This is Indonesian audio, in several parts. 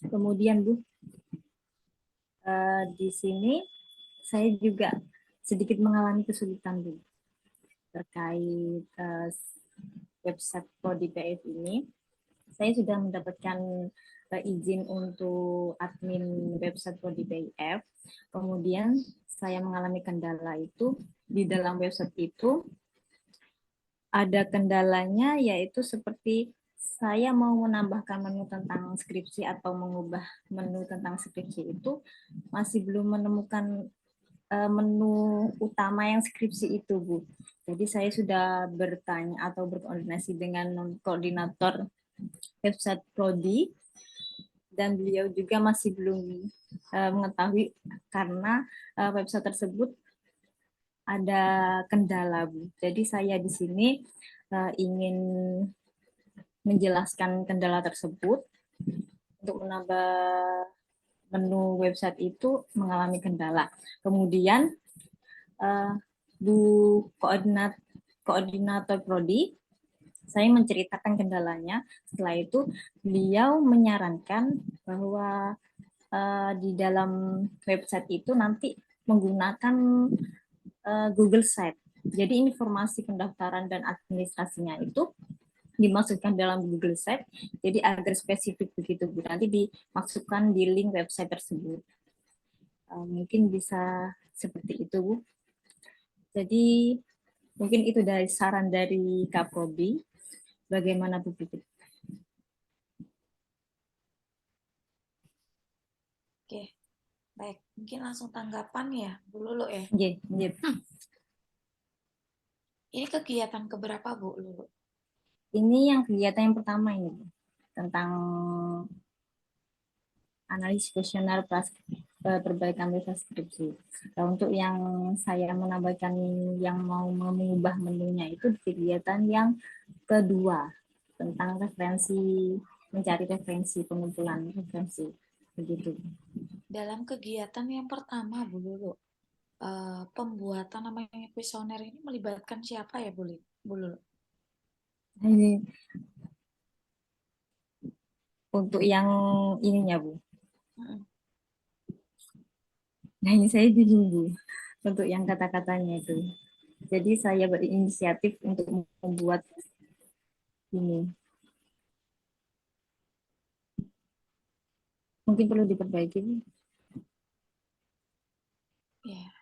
Kemudian Bu, di sini saya juga sedikit mengalami kesulitan Bu terkait website Prodi PF ini. Saya sudah mendapatkan izin untuk admin website Prodi PF. Kemudian saya mengalami kendala itu di dalam website itu ada kendalanya, yaitu seperti saya mau menambahkan menu tentang skripsi atau mengubah menu tentang skripsi itu masih belum menemukan menu utama yang skripsi itu, Bu. Jadi saya sudah bertanya atau berkoordinasi dengan koordinator website Prodi, dan beliau juga masih belum mengetahui karena website tersebut ada kendala, Bu. Jadi saya di sini ingin menjelaskan kendala tersebut. Untuk menambah menu website itu mengalami kendala. Kemudian Bu koordinator Prodi, saya menceritakan kendalanya. Setelah itu beliau menyarankan bahwa di dalam website itu nanti menggunakan Google Site. Jadi informasi pendaftaran dan administrasinya itu dimasukkan dalam Google Site, jadi agar spesifik begitu Bu. Nanti dimasukkan di link website tersebut. Mungkin bisa seperti itu Bu. Jadi mungkin itu dari saran dari Kak Probi. Bagaimana Bu Pipit? Oke, baik. Mungkin langsung tanggapan ya, Bu Lulu ya. Iya, iya. Ini kegiatan keberapa Bu Lulu? Ini yang kegiatan yang pertama ini Bu, tentang analisis kuesioner perbaikan proses skripsi. Nah, untuk yang saya menambahkan yang mau mengubah menunya itu kegiatan yang kedua tentang referensi, mencari referensi, pengumpulan referensi begitu. Dalam kegiatan yang pertama Bu Lulu, pembuatan namanya kuesioner ini melibatkan siapa ya Bu Lulu? Ini untuk yang ininya Bu. Hmm. Nah ini saya bingung Bu untuk yang kata-katanya itu. Jadi saya berinisiatif untuk membuat ini. Mungkin perlu diperbaiki Bu. Ya,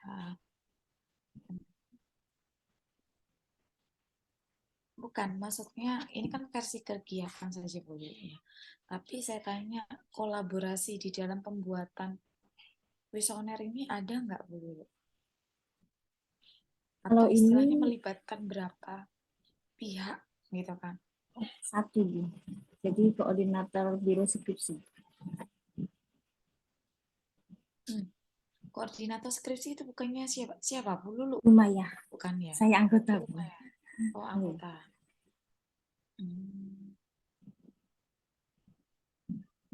bukan, maksudnya ini kan versi kegiatan saja Bu Lulu ya. Tapi saya tanya kolaborasi di dalam pembuatan kuesioner ini ada nggak Bu Lulu? Atau Kalau istilahnya ini melibatkan berapa pihak gitu kan? satu Bu. Jadi koordinator biro skripsi. Hmm. Koordinator skripsi itu bukannya siapa? Siapa Bu Lulu? Lumayan. Bukan ya? Saya anggota Oh, Bu. bukan ya? Oh, Iya. anggota. Hmm.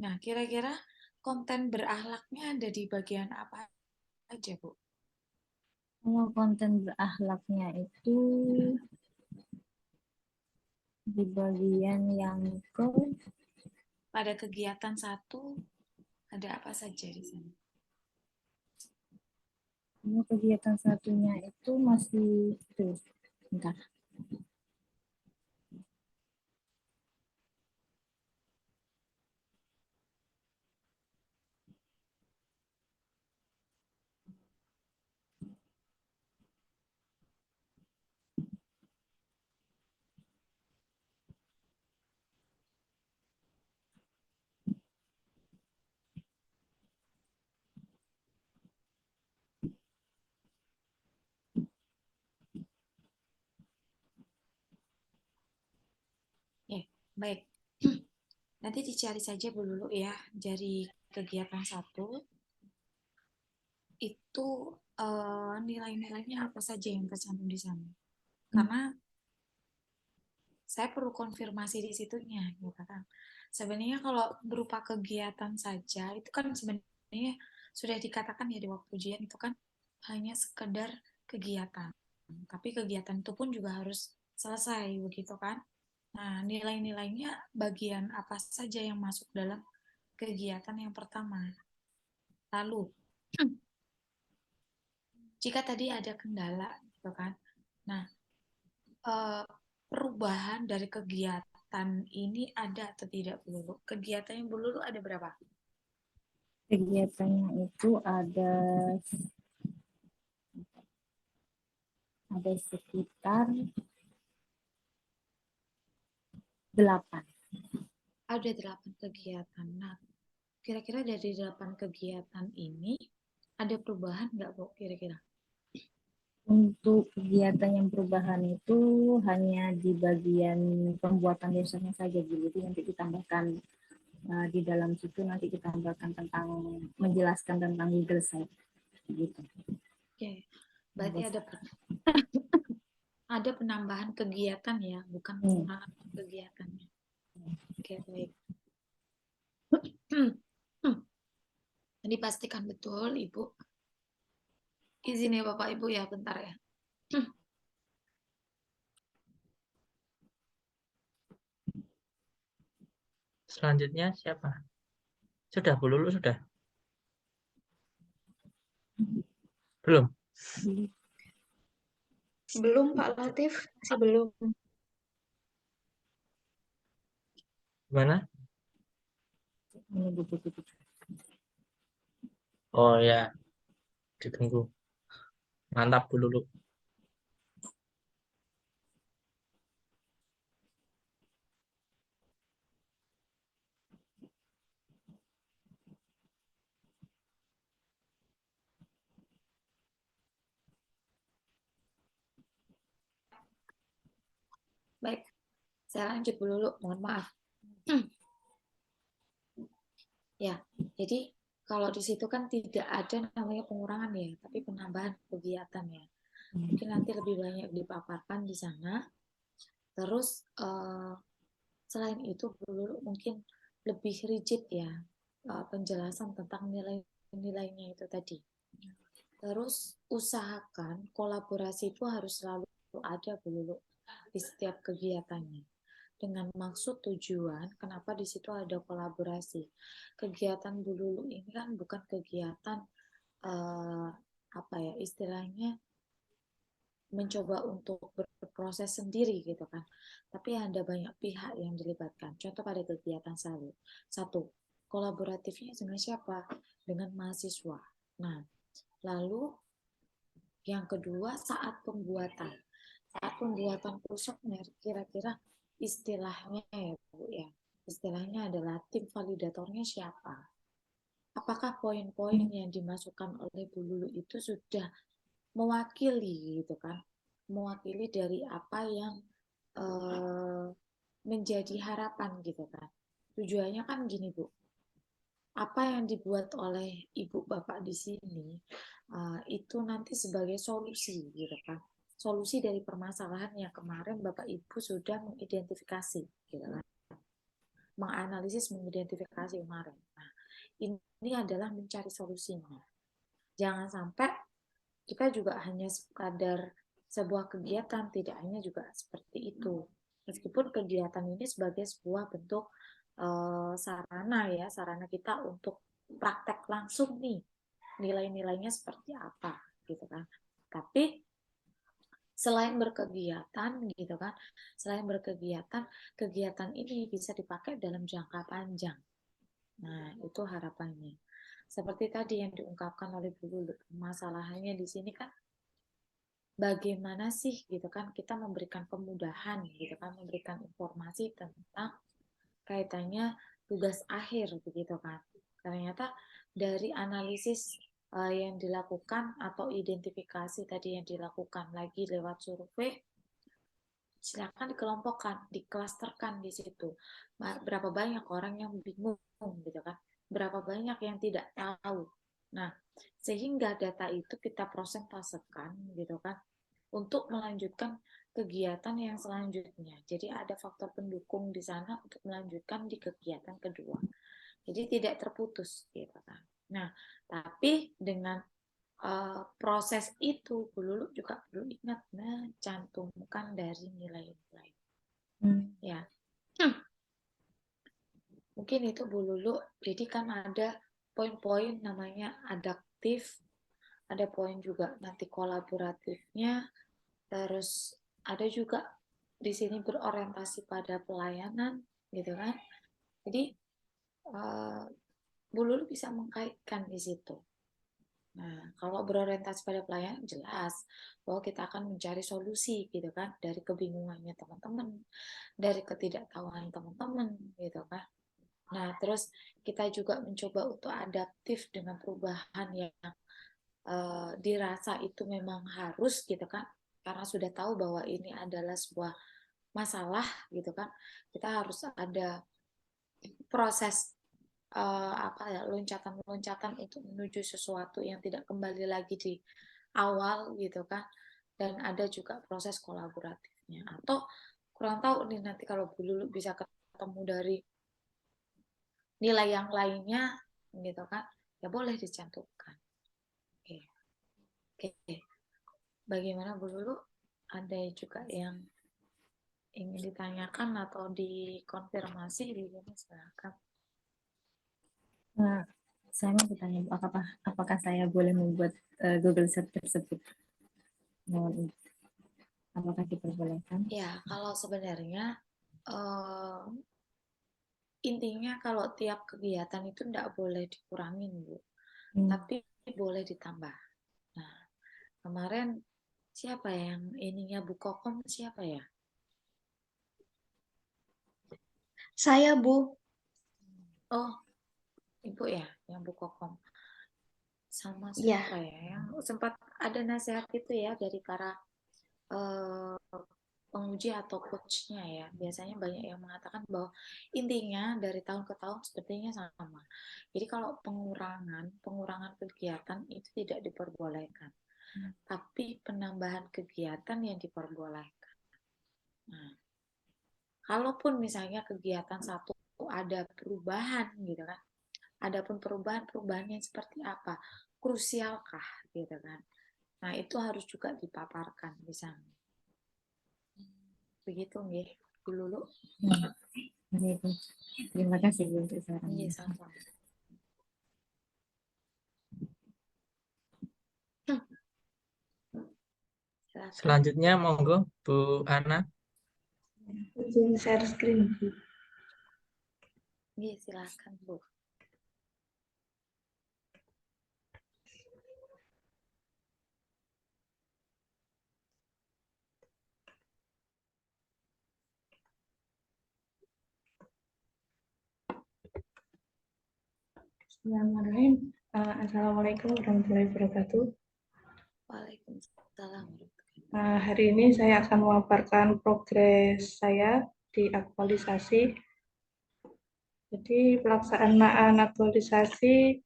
Nah, kira-kira konten berakhlaknya ada di bagian apa aja, Bu? Kalau konten berakhlaknya itu di bagian yang ke Pada kegiatan satu, ada apa saja di sana? kegiatan satunya itu masih itu. Bentar. Ya, baik. Nanti dicari saja Bu Lulu ya, dari kegiatan satu, itu nilai-nilainya apa saja yang tercantum di sana. Karena saya perlu konfirmasi di situnya, gitu kan. Sebenarnya kalau berupa kegiatan saja, itu kan sebenarnya sudah dikatakan ya di waktu ujian itu kan hanya sekedar kegiatan. Tapi kegiatan itu pun juga harus selesai, begitu kan. Nah, nilai-nilainya bagian apa saja yang masuk dalam kegiatan yang pertama. Lalu, jika tadi ada kendala, gitu kan. Nah, perubahan dari kegiatan ini ada atau tidak, Bu Lulu? Kegiatan yang Bu Lulu ada berapa? Kegiatannya itu ada sekitar 8. Ada 8 kegiatan. Nah, kira-kira dari 8 kegiatan ini ada perubahan nggak, Bu, kira-kira? Untuk kegiatan yang perubahan itu hanya di bagian pembuatan dasarnya saja, jadi nanti ditambahkan di dalam situ nanti ditambahkan tentang menjelaskan tentang legal side gitu. Oke, berarti ada penambahan kegiatan ya, bukan pengurangan kegiatannya. Oke, baik. Jadi pastikan betul, Ibu. Izin ya Bapak Ibu ya, bentar ya. Selanjutnya siapa? Sudah, Bu Lulu sudah? Belum? Belum Pak Latif, masih belum. Gimana? Menunggu begitu. Oh ya, ditunggu. Mantap Bu Lulu. Baik, saya lanjut dulu, mohon maaf. Ya, jadi kalau di situ kan tidak ada namanya pengurangan ya, tapi penambahan kegiatan ya. Mungkin nanti lebih banyak dipaparkan di sana. Terus selain itu dulu mungkin lebih rigid ya penjelasan tentang nilai-nilainya itu tadi. Terus usahakan kolaborasi itu harus selalu ada dulu di setiap kegiatannya. Dengan maksud tujuan, kenapa di situ ada kolaborasi. Kegiatan Bu Lulu ini kan bukan kegiatan apa ya istilahnya mencoba untuk berproses sendiri gitu kan. Tapi ada banyak pihak yang dilibatkan. Contoh pada kegiatan selalu. Satu, kolaboratifnya dengan siapa? Dengan mahasiswa. Nah, lalu yang kedua saat pembuatan. Saat pembuatan proyeknya kira-kira istilahnya ya Bu ya. Istilahnya adalah tim validatornya siapa? Apakah poin-poin yang dimasukkan oleh Bu Lulu itu sudah mewakili gitu kan? Mewakili dari apa yang menjadi harapan gitu kan? Tujuannya kan gini Bu, apa yang dibuat oleh ibu bapak di sini itu nanti sebagai solusi gitu kan, solusi dari permasalahan yang kemarin bapak ibu sudah mengidentifikasi gitu kan, menganalisis mengidentifikasi kemarin. Nah, ini adalah mencari solusinya. Jangan sampai kita juga hanya sekadar sebuah kegiatan, tidak hanya juga seperti itu. Meskipun kegiatan ini sebagai sebuah bentuk sarana ya, sarana kita untuk praktek langsung nih, nilai-nilainya seperti apa gitu kan. Tapi selain berkegiatan gitu kan, selain berkegiatan, kegiatan ini bisa dipakai dalam jangka panjang. Nah, itu harapannya. Seperti tadi yang diungkapkan oleh Bu Lulu, masalahnya di sini kan bagaimana sih gitu kan kita memberikan kemudahan gitu kan, memberikan informasi tentang kaitannya tugas akhir begitu kan. Ternyata dari analisis yang dilakukan atau identifikasi tadi yang dilakukan lagi lewat survei, silakan dikelompokkan, diklasterkan di situ. Berapa banyak orang yang bingung gitu kan, berapa banyak yang tidak tahu. Nah, sehingga data itu kita prosentasekan gitu kan untuk melanjutkan kegiatan yang selanjutnya. Jadi ada faktor pendukung di sana untuk melanjutkan di kegiatan kedua. Jadi tidak terputus gitu kan. Nah, tapi dengan proses itu Lulu juga perlu ingat mencantumkan dari nilai-nilai. Ya. Mungkin itu Bu Lulu. Jadi kan ada poin-poin namanya adaptif, ada poin juga nanti kolaboratifnya, terus ada juga di sini berorientasi pada pelayanan, gitu kan. Jadi Bu Lulu bisa mengkaitkan di situ. Nah, kalau berorientasi pada pelayanan jelas bahwa kita akan mencari solusi gitu kan dari kebingungannya teman-teman, dari ketidaktahuan teman-teman gitu kan. Nah, terus kita juga mencoba untuk adaptif dengan perubahan yang dirasa itu memang harus gitu kan. Karena sudah tahu bahwa ini adalah sebuah masalah gitu kan. Kita harus ada proses loncatan-loncatan untuk menuju sesuatu yang tidak kembali lagi di awal gitu kan, dan ada juga proses kolaboratifnya. Atau kurang tahu nih nanti kalau Bu Lulu bisa ketemu dari nilai yang lainnya gitu kan, ya boleh dicantumkan. Oke. Bagaimana Bu Lulu, ada juga yang ingin ditanyakan atau dikonfirmasi di sini, silakan. Nah, saya mau bertanya, apakah saya boleh membuat Google Sheet tersebut? Apakah diperbolehkan? Ya, kalau sebenarnya intinya kalau tiap kegiatan itu tidak boleh dikurangin, Bu. Tapi boleh ditambah. Nah, kemarin siapa yang ininya Bu Kokom siapa ya? Saya, Bu. Oh, Ibu ya, yang Bu Kokom. Sama Iya. siapa ya? Yang sempat ada nasihat itu ya dari para penguji atau coachnya ya. Biasanya banyak yang mengatakan bahwa intinya dari tahun ke tahun sepertinya sama. Jadi kalau pengurangan kegiatan itu tidak diperbolehkan. Tapi penambahan kegiatan yang diperbolehkan. Nah, kalaupun misalnya kegiatan satu ada perubahan gitu kan. Adapun perubahan yang seperti apa? Krusialkah gitu kan. Nah, itu harus juga dipaparkan di sana. Begitu nggih, Bu Lulu. Begitu. Terima kasih Bu untuk sarannya. Iya, sama-sama. Silakan. Selanjutnya monggo Bu Ana. Izin share screen, Bu. Iya, silakan Bu. Bismillahirrahmanirrahim. Assalamualaikum warahmatullahi wabarakatuh. Waalaikumsalam. Hari ini saya akan memaparkan progres saya di aktualisasi. Jadi pelaksanaan aktualisasi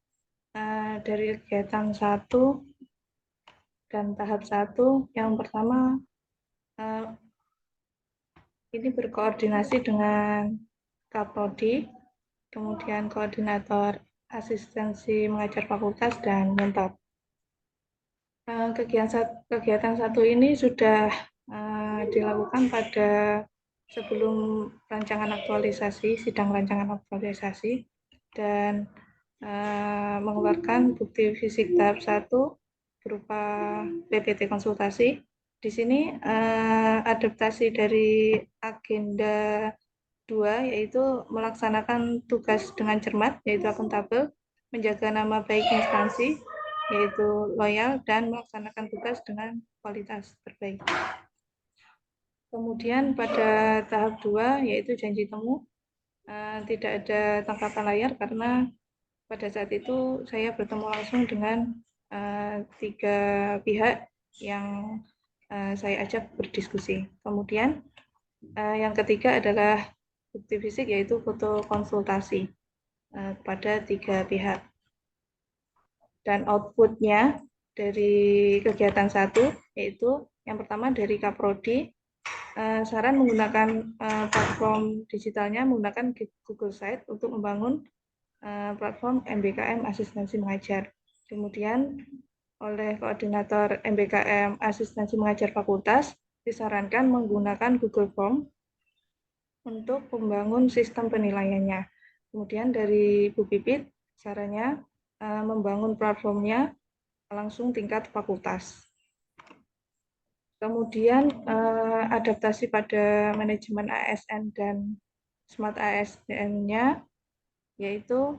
dari kegiatan 1 dan tahap 1. Yang pertama, ini berkoordinasi dengan Kaprodi, kemudian koordinator asistensi mengajar fakultas, dan mentor. Kegiatan 1 ini sudah dilakukan pada sebelum rancangan aktualisasi, sidang rancangan aktualisasi, dan mengeluarkan bukti fisik tahap 1 berupa PPT konsultasi. Di sini adaptasi dari agenda 2, yaitu melaksanakan tugas dengan cermat, yaitu akuntabel, menjaga nama baik instansi, yaitu loyal, dan melaksanakan tugas dengan kualitas terbaik. Kemudian pada tahap 2, yaitu janji temu, tidak ada tangkapan layar karena pada saat itu saya bertemu langsung dengan 3 pihak yang saya ajak berdiskusi. Kemudian yang ketiga adalah bukti fisik, yaitu foto konsultasi pada 3 pihak. Dan outputnya dari kegiatan 1, yaitu yang pertama dari Kaprodi, saran menggunakan platform digitalnya menggunakan Google Site untuk membangun platform MBKM Asistensi Mengajar. Kemudian oleh koordinator MBKM Asistensi Mengajar Fakultas disarankan menggunakan Google Form untuk membangun sistem penilaiannya. Kemudian dari Bu Pipit, sarannya membangun platformnya langsung tingkat fakultas. Kemudian adaptasi pada manajemen ASN dan Smart ASN-nya, yaitu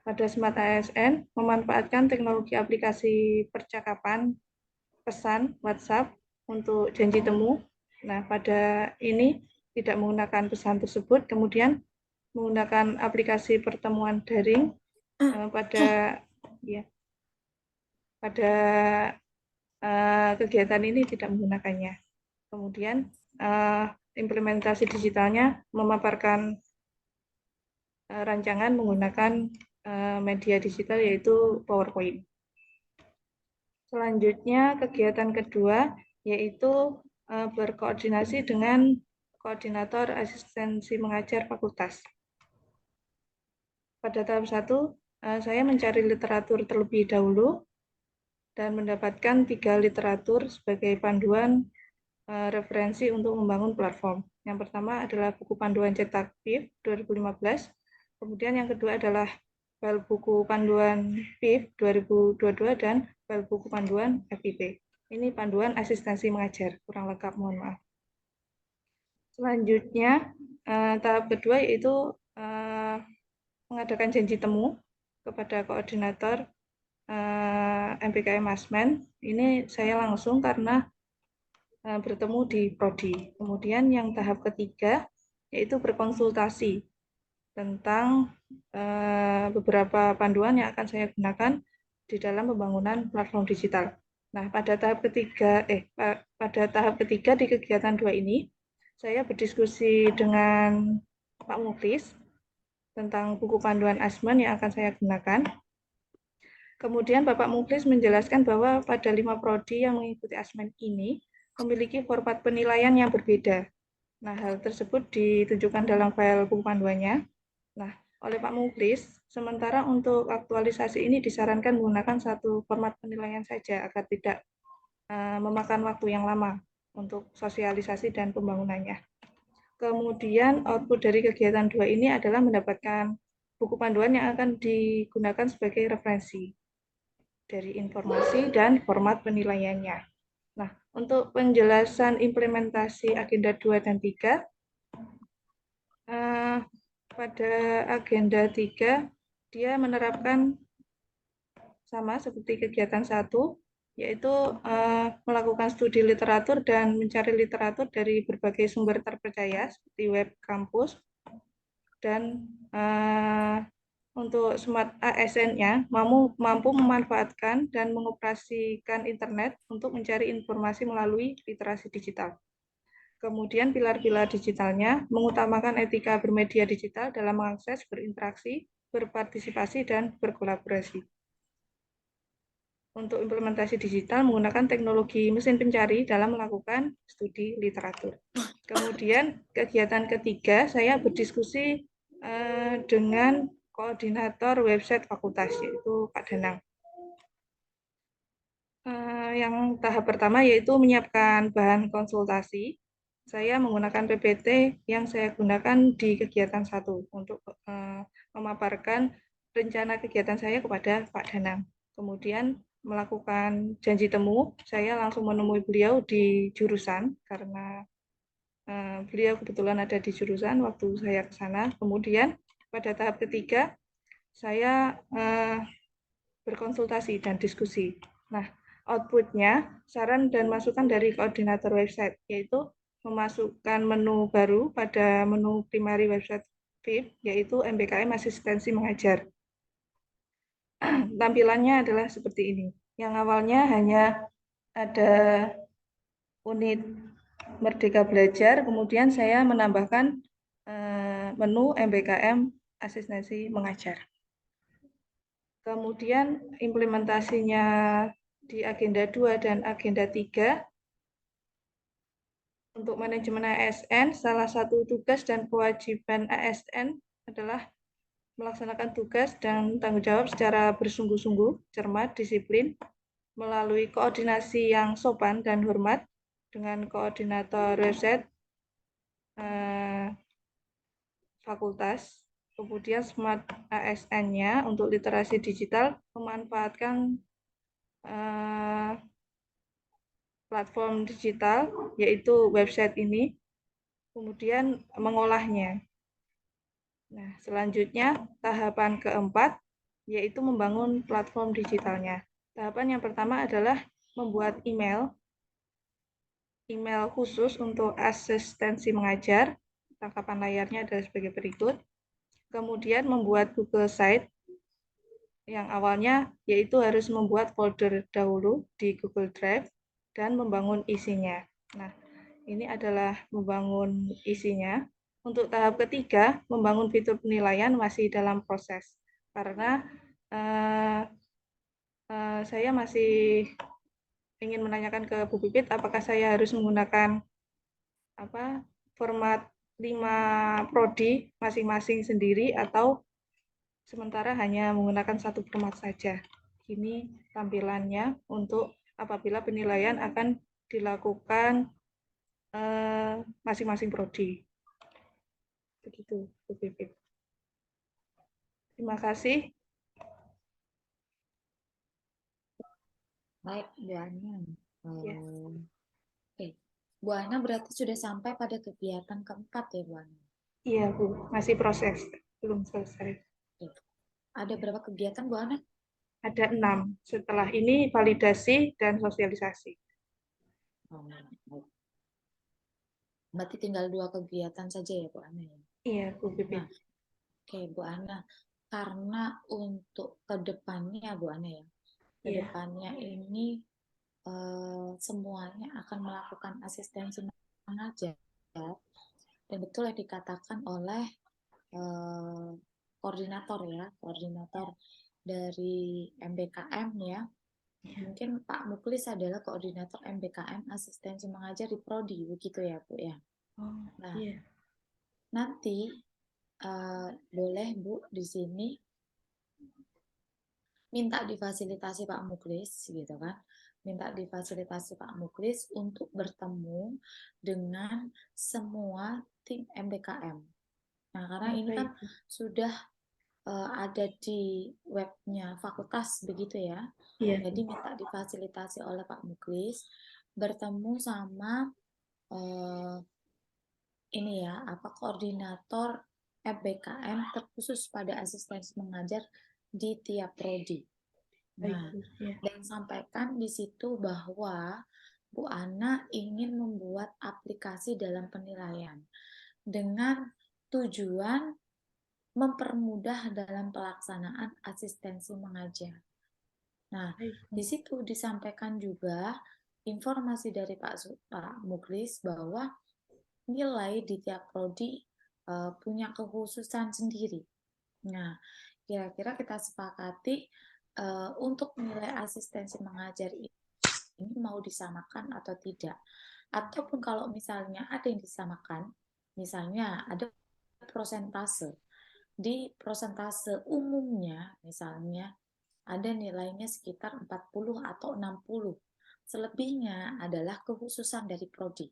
pada Smart ASN memanfaatkan teknologi aplikasi percakapan pesan WhatsApp untuk janji temu. Nah, pada ini tidak menggunakan pesan tersebut, kemudian menggunakan aplikasi pertemuan daring pada kegiatan ini tidak menggunakannya. Kemudian implementasi digitalnya memaparkan rancangan menggunakan media digital yaitu PowerPoint. Selanjutnya kegiatan kedua yaitu berkoordinasi dengan koordinator asistensi mengajar fakultas. Pada tahap 1, saya mencari literatur terlebih dahulu dan mendapatkan 3 literatur sebagai panduan referensi untuk membangun platform. Yang pertama adalah buku panduan cetak PIF 2015, kemudian yang kedua adalah file buku panduan PIF 2022 dan file buku panduan FIP. Ini panduan asistensi mengajar, kurang lengkap, mohon maaf. Selanjutnya, tahap kedua yaitu mengadakan janji temu kepada koordinator MPKM Asmen. Ini saya langsung karena bertemu di Prodi. Kemudian yang tahap ketiga yaitu berkonsultasi tentang beberapa panduan yang akan saya gunakan di dalam pembangunan platform digital. Nah, pada tahap ketiga di kegiatan 2 ini, saya berdiskusi dengan Pak Muklis tentang buku panduan Asmen yang akan saya gunakan. Kemudian Bapak Muklis menjelaskan bahwa pada 5 prodi yang mengikuti Asmen ini memiliki format penilaian yang berbeda. Nah, hal tersebut ditunjukkan dalam file buku panduannya. Nah, oleh Pak Muklis, sementara untuk aktualisasi ini disarankan menggunakan satu format penilaian saja agar tidak memakan waktu yang lama untuk sosialisasi dan pembangunannya. Kemudian output dari kegiatan 2 ini adalah mendapatkan buku panduan yang akan digunakan sebagai referensi dari informasi dan format penilaiannya. Nah, untuk penjelasan implementasi agenda 2 dan 3, pada agenda 3, dia menerapkan sama seperti kegiatan 1, yaitu melakukan studi literatur dan mencari literatur dari berbagai sumber terpercaya seperti web kampus, dan untuk Smart ASN-nya mampu memanfaatkan dan mengoperasikan internet untuk mencari informasi melalui literasi digital. Kemudian pilar-pilar digitalnya mengutamakan etika bermedia digital dalam mengakses, berinteraksi, berpartisipasi, dan berkolaborasi. Untuk implementasi digital menggunakan teknologi mesin pencari dalam melakukan studi literatur. Kemudian kegiatan ketiga, saya berdiskusi dengan koordinator website fakultas, yaitu Pak Danang. Yang tahap pertama yaitu menyiapkan bahan konsultasi. Saya menggunakan PPT yang saya gunakan di kegiatan 1 untuk memaparkan rencana kegiatan saya kepada Pak Danang. Kemudian melakukan janji temu, saya langsung menemui beliau di jurusan karena beliau kebetulan ada di jurusan waktu saya ke sana. Kemudian pada tahap ketiga, saya berkonsultasi dan diskusi. Nah, outputnya saran dan masukan dari koordinator website, yaitu memasukkan menu baru pada menu primary website PIP, yaitu MPKM Asistensi Mengajar. Tampilannya adalah seperti ini. Yang awalnya hanya ada unit Merdeka Belajar, kemudian saya menambahkan menu MPKM Asistensi Mengajar. Kemudian implementasinya di agenda 2 dan agenda 3, untuk manajemen ASN, salah satu tugas dan kewajiban ASN adalah melaksanakan tugas dan tanggung jawab secara bersungguh-sungguh, cermat, disiplin, melalui koordinasi yang sopan dan hormat dengan koordinator website fakultas, Kemudian Smart ASN-nya untuk literasi digital memanfaatkan platform digital, yaitu website ini, kemudian mengolahnya. Nah, selanjutnya tahapan keempat, yaitu membangun platform digitalnya. Tahapan yang pertama adalah membuat email khusus untuk asistensi mengajar. Tangkapan layarnya adalah sebagai berikut. Kemudian membuat Google Site yang awalnya yaitu harus membuat folder dahulu di Google Drive dan membangun isinya. Nah, ini adalah membangun isinya. Untuk tahap ketiga, membangun fitur penilaian masih dalam proses. Karena saya masih ingin menanyakan ke Bu Pipit apakah saya harus menggunakan format 5 prodi masing-masing sendiri atau sementara hanya menggunakan satu format saja. Ini tampilannya untuk apabila penilaian akan dilakukan masing-masing prodi. Begitu, Bu Pipit. Terima kasih. Baik, Bu Ana. Ya. Oke. Bu Ana berarti sudah sampai pada kegiatan keempat ya, Bu Ana? Iya, Bu. Masih proses. Belum selesai. Oke. Ada berapa kegiatan, Bu Ana? Ada 6. Setelah ini validasi dan sosialisasi. Oh, baik. Berarti tinggal 2 kegiatan saja ya, Bu Ana ya? Iya, Bu Pipit. Nah, oke, Bu Ana. Karena untuk kedepannya, Bu Ana ya, kedepannya ini semuanya akan melakukan asistensi mengajar, dan betul yang dikatakan oleh koordinator dari MBKM ya. Mungkin Pak Muklis adalah koordinator MBKM asistensi mengajar di Prodi, begitu ya Bu ya. Nah, nanti boleh Bu di sini minta difasilitasi Pak Muklis gitu kan. Minta difasilitasi Pak Muklis untuk bertemu dengan semua tim MBKM. Nah, karena ini kan sudah ada di webnya fakultas begitu ya. Jadi minta difasilitasi oleh Pak Muklis bertemu sama ini ya, koordinator MBKM terkhusus pada asistensi mengajar di tiap prodi. Nah, dan sampaikan di situ bahwa Bu Ana ingin membuat aplikasi dalam penilaian dengan tujuan mempermudah dalam pelaksanaan asistensi mengajar. Nah, di situ disampaikan juga informasi dari Pak Muklis bahwa nilai di tiap prodi punya kekhususan sendiri. Nah, kira-kira kita sepakati untuk nilai asistensi mengajar ini mau disamakan atau tidak. Ataupun kalau misalnya ada yang disamakan, misalnya ada prosentase. Di prosentase umumnya, misalnya ada nilainya sekitar 40 atau 60. Selebihnya adalah kekhususan dari prodi.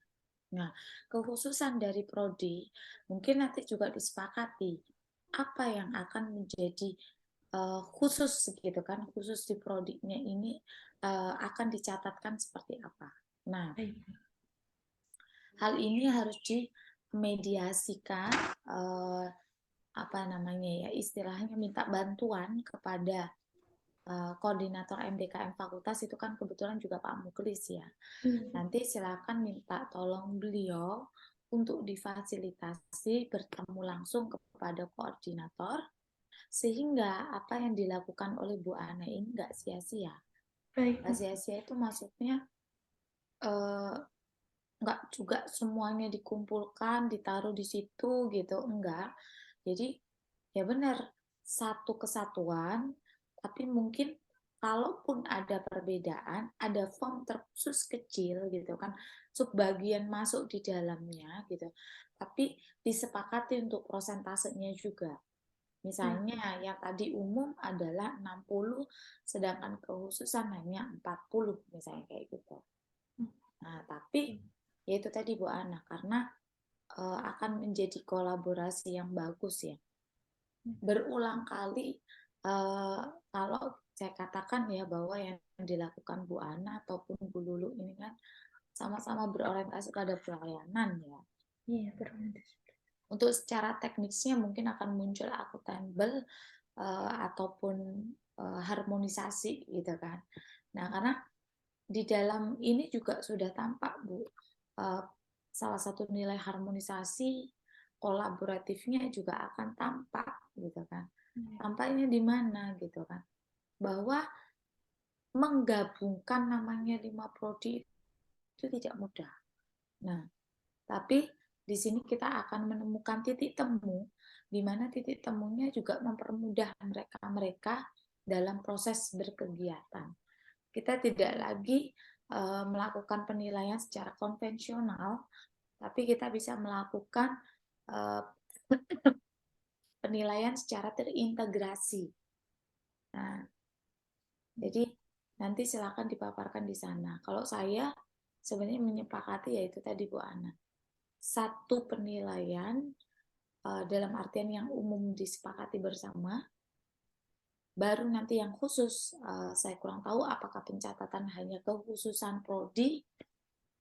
Nah, kekhususan dari prodi mungkin nanti juga disepakati apa yang akan menjadi khusus gitu kan, khusus di prodinya ini akan dicatatkan seperti apa. Nah, hal ini harus dimediasikan istilahnya minta bantuan kepada koordinator MBKM fakultas itu kan kebetulan juga Pak Muklis ya. Nanti silakan minta tolong beliau untuk difasilitasi bertemu langsung kepada koordinator sehingga apa yang dilakukan oleh Bu Ana ini nggak sia-sia. Nggak sia-sia itu maksudnya nggak juga semuanya dikumpulkan, ditaruh di situ gitu, enggak. Jadi ya benar satu kesatuan, tapi mungkin kalaupun ada perbedaan, ada form terkhusus kecil gitu kan, subbagian masuk di dalamnya gitu. Tapi disepakati untuk prosentasenya juga. Misalnya yang tadi umum adalah 60, sedangkan kekhususan hanya 40 misalnya kayak gitu. Nah, tapi ya itu tadi Bu Ana, karena akan menjadi kolaborasi yang bagus ya. berulang kali kalau saya katakan ya bahwa yang dilakukan Bu Ana ataupun Bu Lulu ini kan sama-sama berorientasi pada pelayanan ya. Iya, berorientasi. Untuk secara teknisnya mungkin akan muncul akuntabel ataupun harmonisasi gitu kan. Nah, karena di dalam ini juga sudah tampak Bu, salah satu nilai harmonisasi kolaboratifnya juga akan tampak gitu kan. Tampaknya di mana gitu kan, bahwa menggabungkan namanya 5 prodi itu tidak mudah. Nah, tapi di sini kita akan menemukan titik temu, di mana titik temunya juga mempermudah mereka dalam proses berkegiatan. Kita tidak lagi melakukan penilaian secara konvensional, tapi kita bisa melakukan penilaian secara terintegrasi. Nah, jadi nanti silakan dipaparkan di sana. Kalau saya sebenarnya menyepakati yaitu tadi Bu Ana, satu penilaian dalam artian yang umum disepakati bersama, baru nanti yang khusus saya kurang tahu apakah pencatatan hanya kekhususan prodi.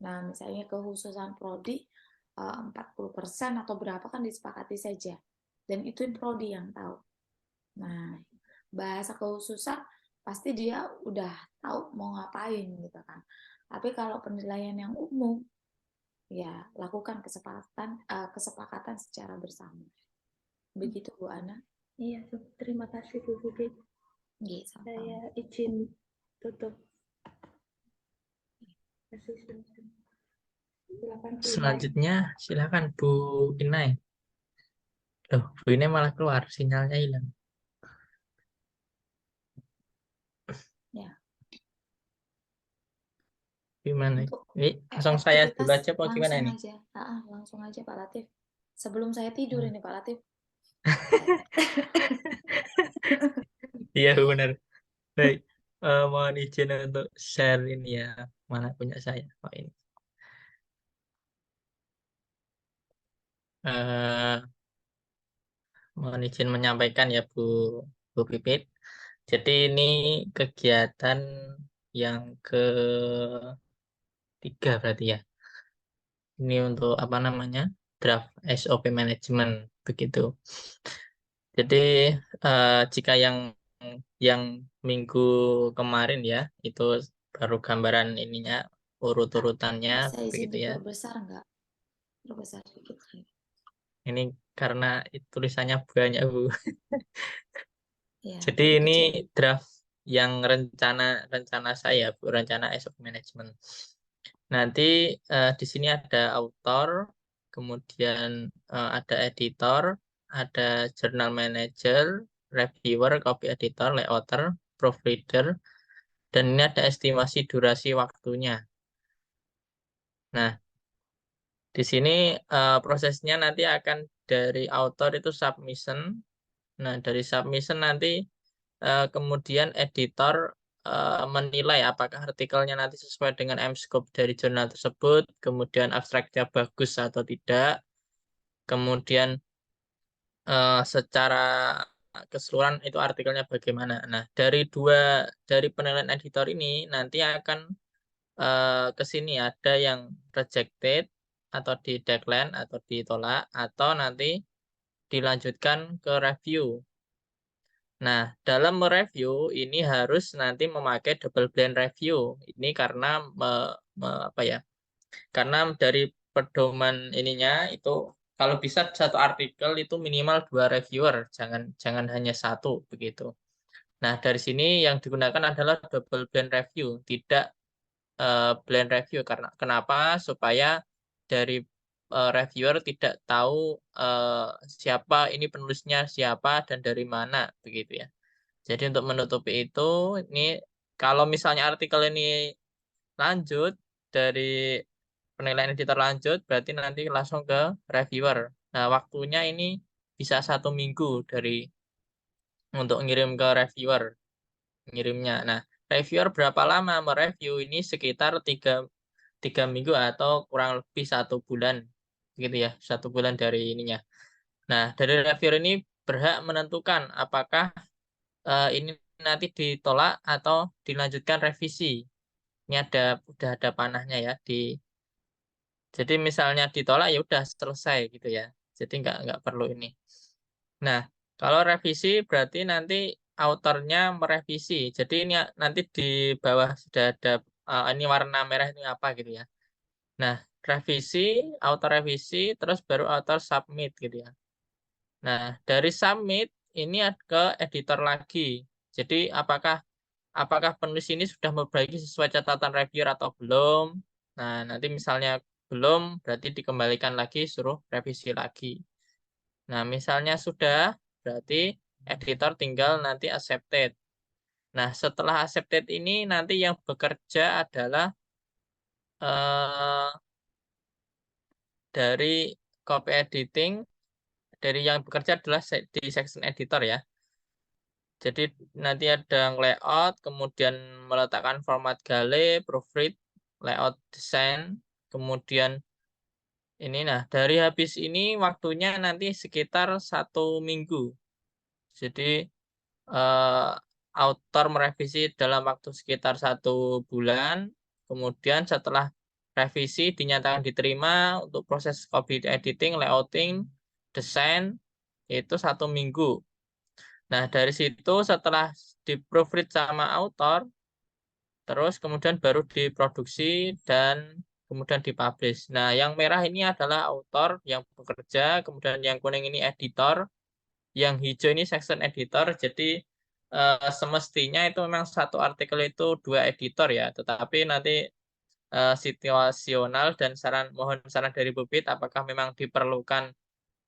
Nah, misalnya kekhususan prodi 40% atau berapa kan disepakati saja. Dan itu prodi yang tahu. Nah, bahasa kekhususan pasti dia udah tahu mau ngapain gitu kan. Tapi kalau penilaian yang umum, ya lakukan kesepakatan secara bersama. Begitu Bu Ana. Iya, terima kasih Bu Pipit. Iya, sama-sama. Saya izin tutup. Silakan Bu Inai. Selanjutnya silakan Bu Inai. Loh, Bu Inai malah keluar, sinyalnya hilang. Ya. Gimana? Untuk Ini langsung saya dulu aktivitas aja apa gimana langsung ini? aja. Langsung aja Pak Latif. Sebelum saya tidur ini Pak Latif. Iya benar. Baik, mohon izin untuk share ini ya. Mana punya saya? Oh ini. Eh, mohon izin menyampaikan ya Bu Pipit. Jadi ini kegiatan yang ketiga berarti ya. Ini untuk apa namanya? Draft SOP Management begitu. Jadi jika yang minggu kemarin ya itu baru gambaran ininya urut-urutannya Bisa izin begitu ya. diperbesar enggak? Perbesar sedikit. Ini karena tulisannya banyak Bu. Ya, Jadi jadi ini kecil. draft yang rencana saya Bu, rencana SOP Management. Nanti di sini ada author, kemudian ada editor, ada journal manager, reviewer, copy editor, layouter, proofreader, dan ini ada estimasi durasi waktunya. Nah, di sini prosesnya nanti akan dari author itu submission. Nah, dari submission nanti kemudian editor menilai apakah artikelnya nanti sesuai dengan M-scope dari jurnal tersebut, kemudian abstraknya bagus atau tidak, kemudian secara keseluruhan itu artikelnya bagaimana. Nah, dari penilaian editor ini nanti akan ke sini ada yang rejected atau di decline atau ditolak atau nanti dilanjutkan ke review. Nah, dalam mereview ini harus nanti memakai double blind review. Ini karena apa ya? Karena dari pedoman ininya itu kalau bisa satu artikel itu minimal 2 reviewer, jangan hanya satu begitu. Nah, dari sini yang digunakan adalah double blind review, tidak blind review karena kenapa? Supaya dari reviewer tidak tahu siapa ini penulisnya siapa dan dari mana begitu ya. Jadi untuk menutupi itu, ini kalau misalnya artikel ini lanjut dari penilaian editor lanjut, berarti nanti langsung ke reviewer. Nah, waktunya ini bisa 1 minggu untuk ngirim ke reviewer, ngirimnya. Nah, reviewer berapa lama mereview ini sekitar tiga minggu atau kurang lebih 1 bulan, gitu ya, 1 bulan dari ininya. Nah, dari reviewer ini berhak menentukan apakah ini nanti ditolak atau dilanjutkan revisi. Ini udah ada panahnya ya jadi misalnya ditolak ya udah selesai gitu ya. Jadi nggak perlu ini. Nah, kalau revisi berarti nanti autornya merevisi. Jadi ini nanti di bawah sudah ada ini warna merah ini apa gitu ya. Nah, revisi, autor revisi, terus baru autor submit gitu ya. Nah, dari submit ini ke editor lagi. Jadi apakah penulis ini sudah memperbaiki sesuai catatan reviewer atau belum? Nah, nanti misalnya belum, berarti dikembalikan lagi, suruh revisi lagi. Nah, misalnya sudah, berarti editor tinggal nanti accepted. Nah, setelah accepted ini nanti yang bekerja adalah dari copy editing, dari yang bekerja adalah di section editor ya. Jadi nanti ada yang layout, kemudian meletakkan format gale, proofread, layout design, kemudian ini. Nah, dari habis ini waktunya nanti sekitar 1 minggu. Jadi author merevisi dalam waktu sekitar 1 bulan. Kemudian setelah revisi dinyatakan diterima untuk proses copy editing, layouting, desain itu 1 minggu. Nah, dari situ setelah di proofread sama author, terus kemudian baru diproduksi dan kemudian dipublish. Nah, yang merah ini adalah author yang bekerja, kemudian yang kuning ini editor, yang hijau ini section editor. Jadi semestinya itu memang satu artikel itu 2 editor ya, tetapi nanti situasional dan mohon saran dari Bubit apakah memang diperlukan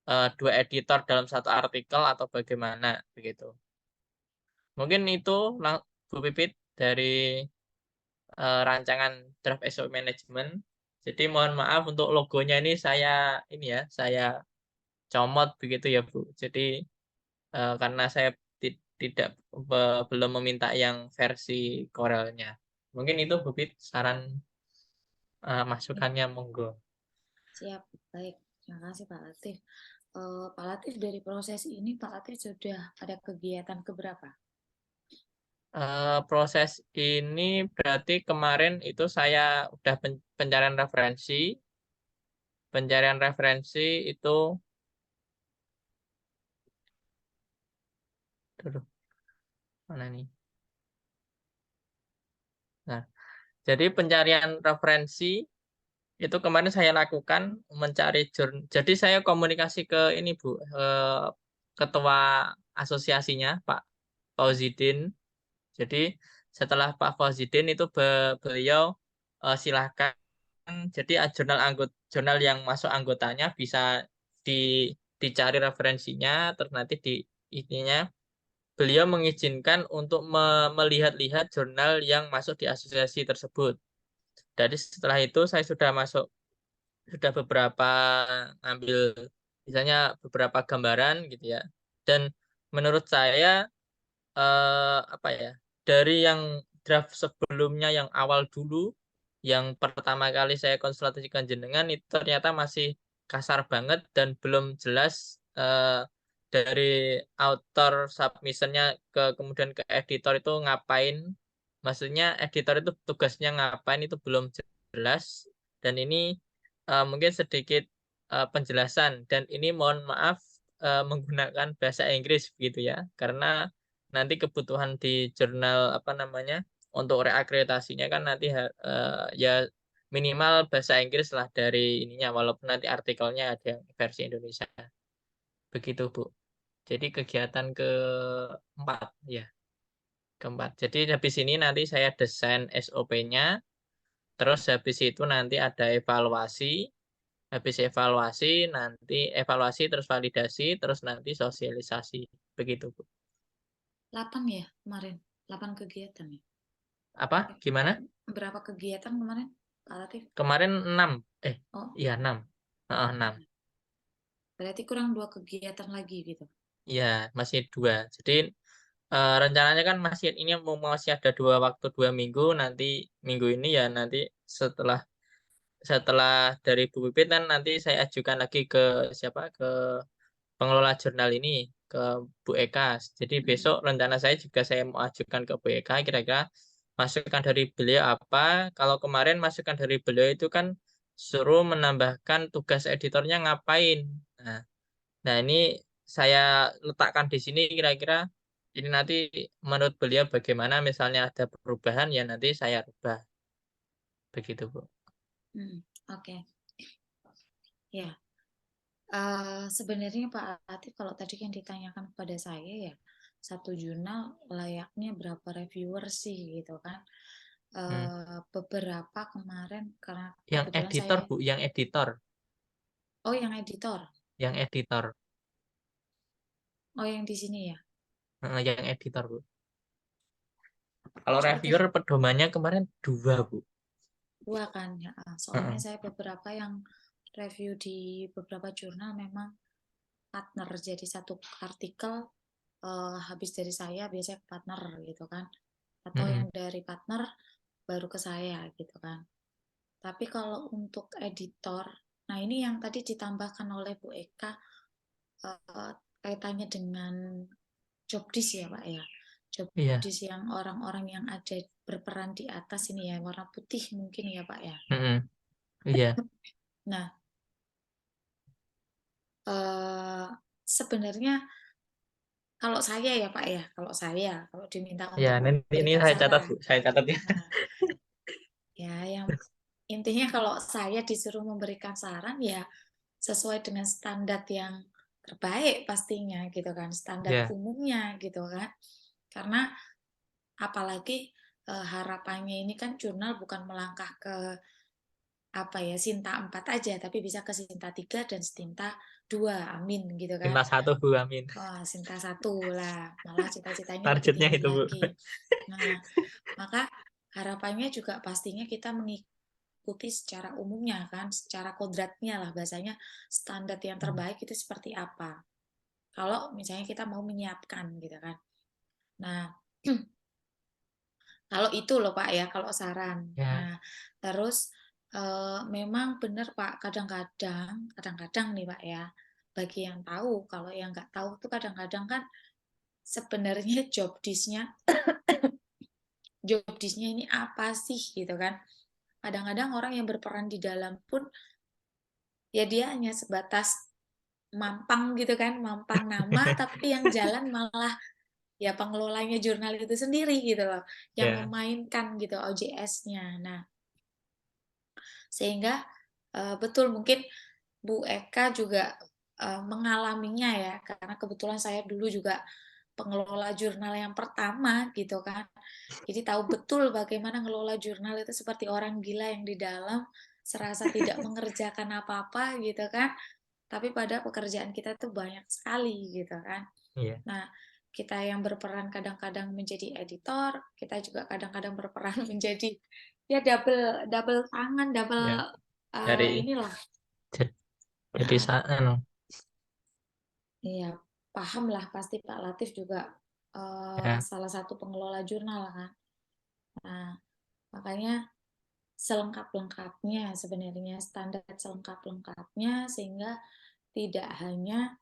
2 editor dalam satu artikel atau bagaimana begitu. Mungkin itu Bu Pipit dari rancangan draft SOP management. Jadi mohon maaf untuk logonya ini saya comot begitu ya Bu. Jadi karena saya tidak belum meminta yang versi Corelnya. Mungkin itu Bu Pit saran masukannya monggo. Siap, baik. Terima kasih Pak Latif. Pak Latif, dari proses ini Pak Latif sudah ada kegiatan keberapa? Proses ini berarti kemarin itu saya udah pencarian referensi. Pencarian referensi itu aduh, mana nih? Nah, jadi pencarian referensi itu kemarin saya lakukan mencari jadi saya komunikasi ke ini Bu, ketua asosiasinya Pak Fauzidin. Jadi setelah Pak Fauzidin itu beliau silahkan jadi jurnal yang masuk anggotanya bisa di, dicari referensinya terus nanti di ininya beliau mengizinkan untuk melihat-lihat jurnal yang masuk di asosiasi tersebut. Jadi setelah itu saya sudah beberapa ambil misalnya beberapa gambaran gitu ya. Dan menurut saya apa ya dari yang draft sebelumnya yang awal dulu yang pertama kali saya konsultasikan jenengan itu ternyata masih kasar banget dan belum jelas dari author submissionnya kemudian ke editor itu ngapain, maksudnya editor itu tugasnya ngapain itu belum jelas. Dan ini mungkin sedikit penjelasan dan ini mohon maaf menggunakan bahasa Inggris begitu ya karena nanti kebutuhan di jurnal apa namanya untuk reakreditasinya kan nanti ya minimal bahasa Inggris lah dari ininya walaupun nanti artikelnya ada yang versi Indonesia begitu Bu. Jadi kegiatan keempat ya keempat. Jadi habis ini nanti saya desain SOP-nya, terus habis itu nanti ada evaluasi, habis evaluasi nanti evaluasi terus validasi terus nanti sosialisasi begitu Bu. 8 ya kemarin? 8 kegiatan ya? Apa? Gimana? Berapa kegiatan kemarin, Pak Latif? Kemarin 6. Oh, Iya 6. 6. berarti kurang 2 kegiatan lagi gitu. Iya, masih 2. Jadi rencananya kan masih ada 2 minggu nanti minggu ini ya nanti setelah setelah dari Bu Pipit kan nanti saya ajukan lagi ke siapa ke pengelola jurnal ini ke Bu Eka. Jadi besok rencana saya juga saya mau ajukan ke Bu Eka, kira-kira masukan dari beliau apa. Kalau kemarin masukan dari beliau itu kan suruh menambahkan tugas editornya ngapain. Nah, ini saya letakkan di sini kira-kira ini nanti menurut beliau bagaimana, misalnya ada perubahan ya nanti saya rubah. Begitu, Bu. Oke. Ya, sebenarnya Pak Latif, kalau tadi yang ditanyakan kepada saya ya, satu jurnal layaknya berapa reviewer sih gitu kan. Beberapa kemarin karena Yang kebetulan editor, saya, Bu, yang editor. yang editor, Yang editor. yang di sini ya. Yang editor, Bu. Kalau Coba reviewer pedomannya kemarin 2, Bu. 2 kan ya. Soalnya saya beberapa yang review di beberapa jurnal memang partner, jadi satu artikel habis dari saya biasanya partner gitu kan, atau yang dari partner baru ke saya gitu kan. Tapi kalau untuk editor, nah ini yang tadi ditambahkan oleh Bu Eka kaitannya dengan job disk ya Pak ya, job disk yang orang-orang yang ada berperan di atas ini ya, warna putih mungkin ya Pak ya. Iya. Nah, sebenarnya kalau saya ya Pak ya, kalau diminta untuk Ya, nanti ini memberikan saya catat, saran, Bu. Saya catat ya. nah, ya yang intinya kalau saya disuruh memberikan saran ya sesuai dengan standar yang terbaik pastinya gitu kan, standar umumnya gitu kan. Karena apalagi harapannya ini kan jurnal bukan melangkah ke Sinta 4 aja, tapi bisa ke Sinta 3 dan Sinta 2, amin gitu kan. Sinta 1, Bu, amin. Sinta 1 lah, malah cita-citanya lebih Targetnya tinggi itu, Bu. lagi. Nah, maka harapannya juga pastinya kita mengikuti secara umumnya kan, secara kodratnya lah bahasanya, standar yang terbaik itu seperti apa. Kalau misalnya kita mau menyiapkan gitu kan. Nah, kalau itu loh Pak ya, kalau saran. Nah, terus memang benar Pak, kadang-kadang nih Pak ya, bagi yang tahu, kalau yang nggak tahu tuh kadang-kadang kan sebenarnya job disk-nya ini apa sih gitu kan. Kadang-kadang orang yang berperan di dalam pun ya dia hanya sebatas mampang gitu kan, mampang nama, tapi yang jalan malah ya pengelolanya jurnal itu sendiri gitu loh, yang memainkan gitu OJS-nya. Nah, sehingga betul mungkin Bu Eka juga mengalaminya ya, karena kebetulan saya dulu juga pengelola jurnal yang pertama gitu kan. Jadi tahu betul bagaimana ngelola jurnal itu seperti orang gila yang di dalam, serasa tidak mengerjakan apa-apa gitu kan. Tapi pada pekerjaan kita tuh banyak sekali gitu kan. Nah, kita yang berperan kadang-kadang menjadi editor, kita juga kadang-kadang berperan menjadi ya double tangan, double Dari inilah. jadi Iya, paham lah pasti Pak Latif juga salah satu pengelola jurnal kan. Nah, makanya selengkap-lengkapnya sebenarnya, standar selengkap-lengkapnya, sehingga tidak hanya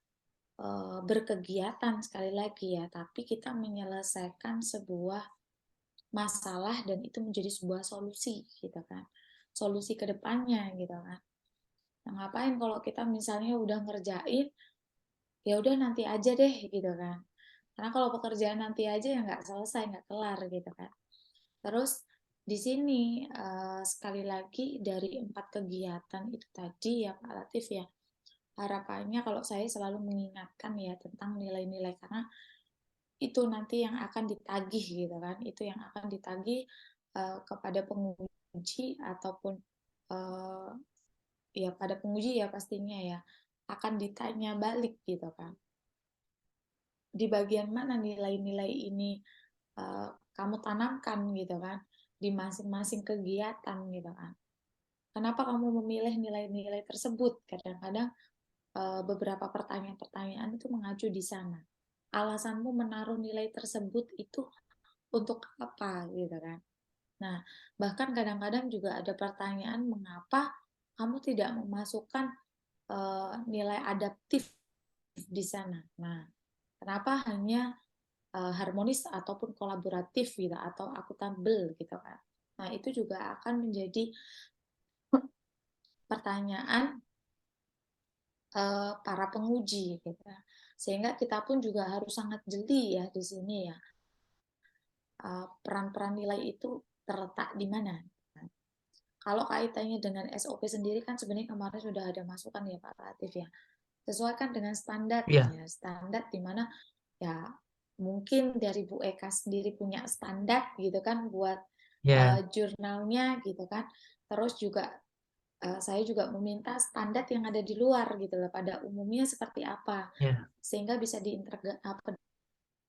berkegiatan sekali lagi ya, tapi kita menyelesaikan sebuah masalah dan itu menjadi sebuah solusi gitu kan, solusi ke depannya gitu kan. Nah, ngapain kalau kita misalnya udah ngerjain ya udah nanti aja deh gitu kan, karena kalau pekerjaan nanti aja ya nggak selesai, nggak kelar gitu kan. Terus di sini sekali lagi dari 4 kegiatan itu tadi ya Pak Latif ya, harapannya kalau saya selalu mengingatkan ya tentang nilai-nilai, karena itu nanti yang akan ditagih gitu kan, itu yang akan ditagih kepada penguji ataupun ya pada penguji ya pastinya ya, akan ditanya balik gitu kan. Di bagian mana nilai-nilai ini kamu tanamkan gitu kan, di masing-masing kegiatan gitu kan. Kenapa kamu memilih nilai-nilai tersebut? Kadang-kadang beberapa pertanyaan-pertanyaan itu mengacu di sana. Alasanmu menaruh nilai tersebut itu untuk apa gitu kan. Nah, bahkan kadang-kadang juga ada pertanyaan mengapa kamu tidak memasukkan nilai adaptif di sana. Nah, Kenapa hanya harmonis ataupun kolaboratif gitu atau akuntabel gitu kan. Nah, itu juga akan menjadi pertanyaan para penguji gitu. Sehingga kita pun juga harus sangat jeli ya di sini ya. Peran-peran nilai itu terletak di mana? Kalau kaitannya dengan SOP sendiri kan sebenarnya kemarin sudah ada masukan ya Pak Latif ya. Sesuaikan dengan standar Iya. ya, standar di mana ya mungkin dari Bu Eka sendiri punya standar gitu kan buat Ya, jurnalnya gitu kan. Terus juga saya juga meminta standar yang ada di luar gitu loh, pada umumnya seperti apa, ya. sehingga bisa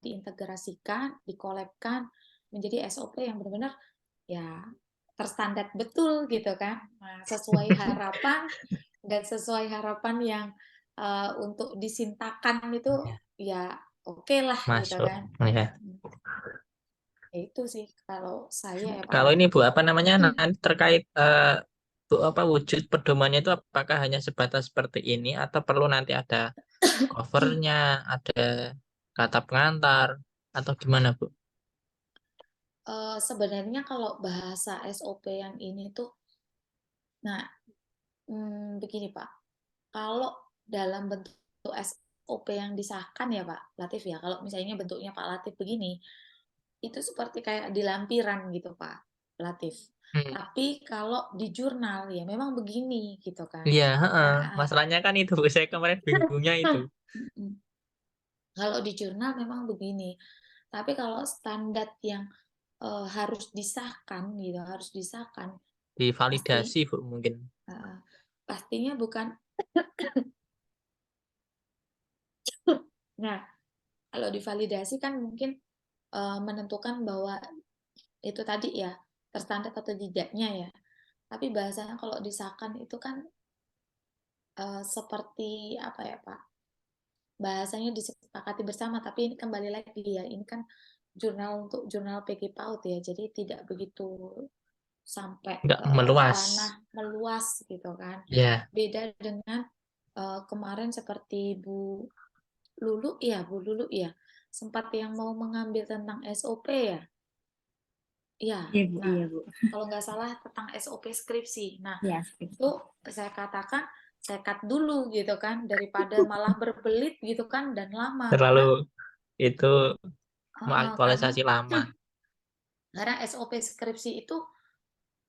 diintegrasikan, dikolabkan menjadi SOP yang benar-benar ya terstandar betul gitu kan. Nah, sesuai harapan dan sesuai harapan yang untuk disintakan itu ya oke lah gitu Masuk. kan. Ya. Ya itu sih kalau saya ya Pak Kalau ini Latif. Bu, apa namanya nanti terkait Bu, apa wujud pedomannya itu apakah hanya sebatas seperti ini atau perlu nanti ada covernya, ada kata pengantar atau gimana Bu? Sebenarnya kalau bahasa SOP yang ini tuh, nah begini Pak, kalau dalam bentuk SOP yang disahkan ya Pak Latif ya, kalau misalnya bentuknya Pak Latif begini, itu seperti kayak di lampiran gitu Pak Latif. Hmm. Tapi kalau di jurnal ya memang begini gitu kan. Iya, heeh. Nah, Masalahnya kan itu Bu, saya kemarin bingungnya itu kalau di jurnal memang begini. Tapi kalau standar yang harus disahkan gitu, harus disahkan pasti divalidasi Bu mungkin. pastinya bukan. Nah, kalau divalidasi kan mungkin menentukan bahwa itu tadi ya terstandar atau tidaknya ya. Tapi bahasanya kalau disahkan itu kan seperti apa ya Pak? Bahasanya disepakati bersama, tapi ini kembali lagi ya, ini kan jurnal untuk jurnal PG PAUD ya, jadi tidak begitu sampai Nggak ke meluas. ranah meluas gitu kan. Ya, Beda dengan kemarin seperti Bu Lulu ya, sempat yang mau mengambil tentang SOP ya. Iya, Iya Bu, nah iya Bu. kalau nggak salah tentang SOP skripsi. Nah, Ya, itu saya katakan saya cut dulu gitu kan, daripada malah berbelit gitu kan dan lama terlalu itu karena mengaktualisasi lama. SOP skripsi itu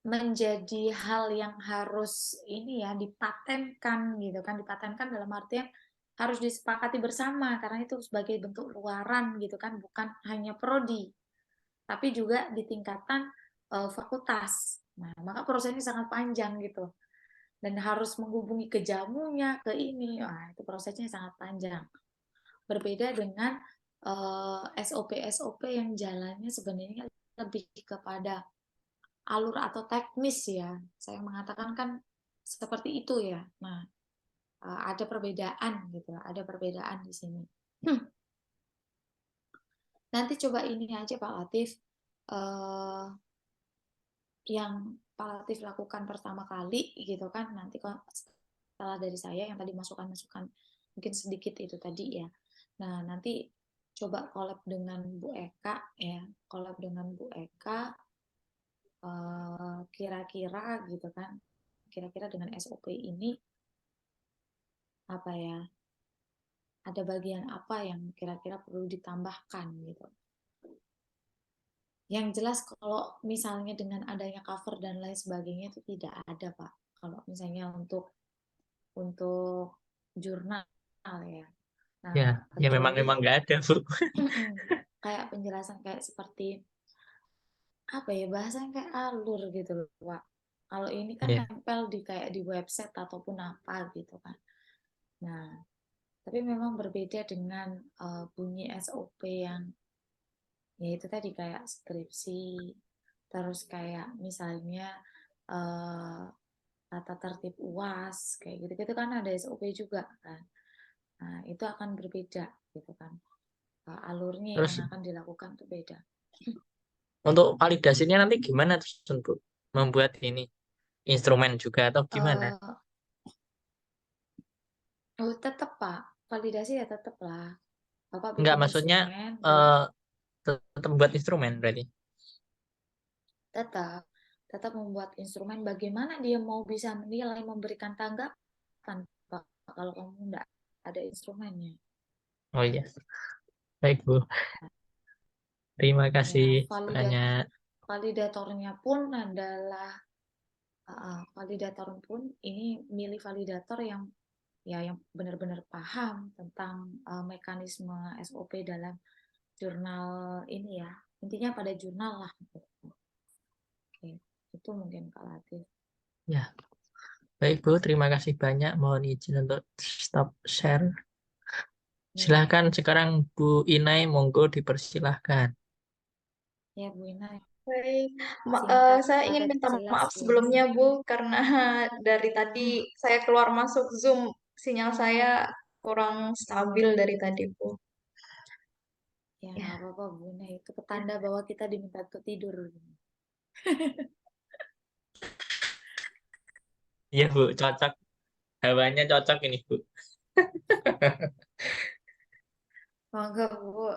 menjadi hal yang harus ini ya dipatenkan gitu kan, dipatenkan dalam artian harus disepakati bersama karena itu sebagai bentuk luaran gitu kan, bukan hanya prodi tapi juga di tingkatan fakultas. Nah, maka prosesnya sangat panjang gitu dan harus menghubungi ke jamunya, ke ini, itu prosesnya sangat panjang. Berbeda dengan SOP-SOP yang jalannya sebenarnya lebih kepada alur atau teknis ya. Saya mengatakan kan seperti itu ya. Nah, ada perbedaan gitu, ada perbedaan di sini. Nanti coba ini aja Pak Latif, yang Pak Latif lakukan pertama kali gitu kan, nanti kalau setelah dari saya yang tadi masukan-masukan mungkin sedikit itu tadi ya. Nah, nanti coba collab dengan Bu Eka ya, collab dengan Bu Eka kira-kira gitu kan, kira-kira dengan SOP ini apa ya, ada bagian apa yang kira-kira perlu ditambahkan gitu. Yang jelas kalau misalnya dengan adanya cover dan lain sebagainya itu tidak ada Pak. Kalau misalnya untuk jurnal ya. Nah, Ya memang kecuali nggak ada Bu. kayak penjelasan kayak seperti apa ya, bahasanya kayak alur gitu loh Pak. Kalau ini kan Ya. nempel di kayak di website ataupun apa gitu kan. Nah, tapi memang berbeda dengan bunyi SOP yang ya itu tadi kayak skripsi, terus kayak misalnya tata tertib UAS kayak gitu-gitu kan ada SOP juga kan. Nah, itu akan berbeda gitu kan. Alurnya yang Terus akan dilakukan itu beda. untuk validasinya nanti gimana terus Bu? Membuat ini instrumen juga atau gimana? Tetap Pak, validasi ya tetap lah. Bapak Enggak, bikin maksudnya instrumen, terus tetap buat instrumen berarti. tetap tetap membuat instrumen. Bagaimana dia mau bisa menilai, memberikan tanggapan, Pak, kalau kamu enggak ada instrumennya? Oh iya, baik Bu. Terima kasih Ya, banyak. validatornya pun adalah validator pun ini milih validator yang yang benar-benar paham tentang mekanisme SOP dalam jurnal ini ya. Intinya pada jurnal lah. Oke, itu mungkin Kak Latif. Ya, baik Bu, terima kasih banyak. Mohon izin untuk stop share. Ya, Silahkan sekarang Bu Inai, monggo dipersilahkan. ya Bu Ina, Baik, singkat, saya ingin padat, minta jelas maaf Bu. sebelumnya, Bu, karena dari tadi saya keluar masuk Zoom, sinyal saya kurang stabil dari tadi, Bu. Ya Ya. nggak apa-apa Bu Ina, itu petanda bahwa kita diminta untuk tidur. Iya Bu, cocok. Hawanya cocok ini Bu. Monggo Bu.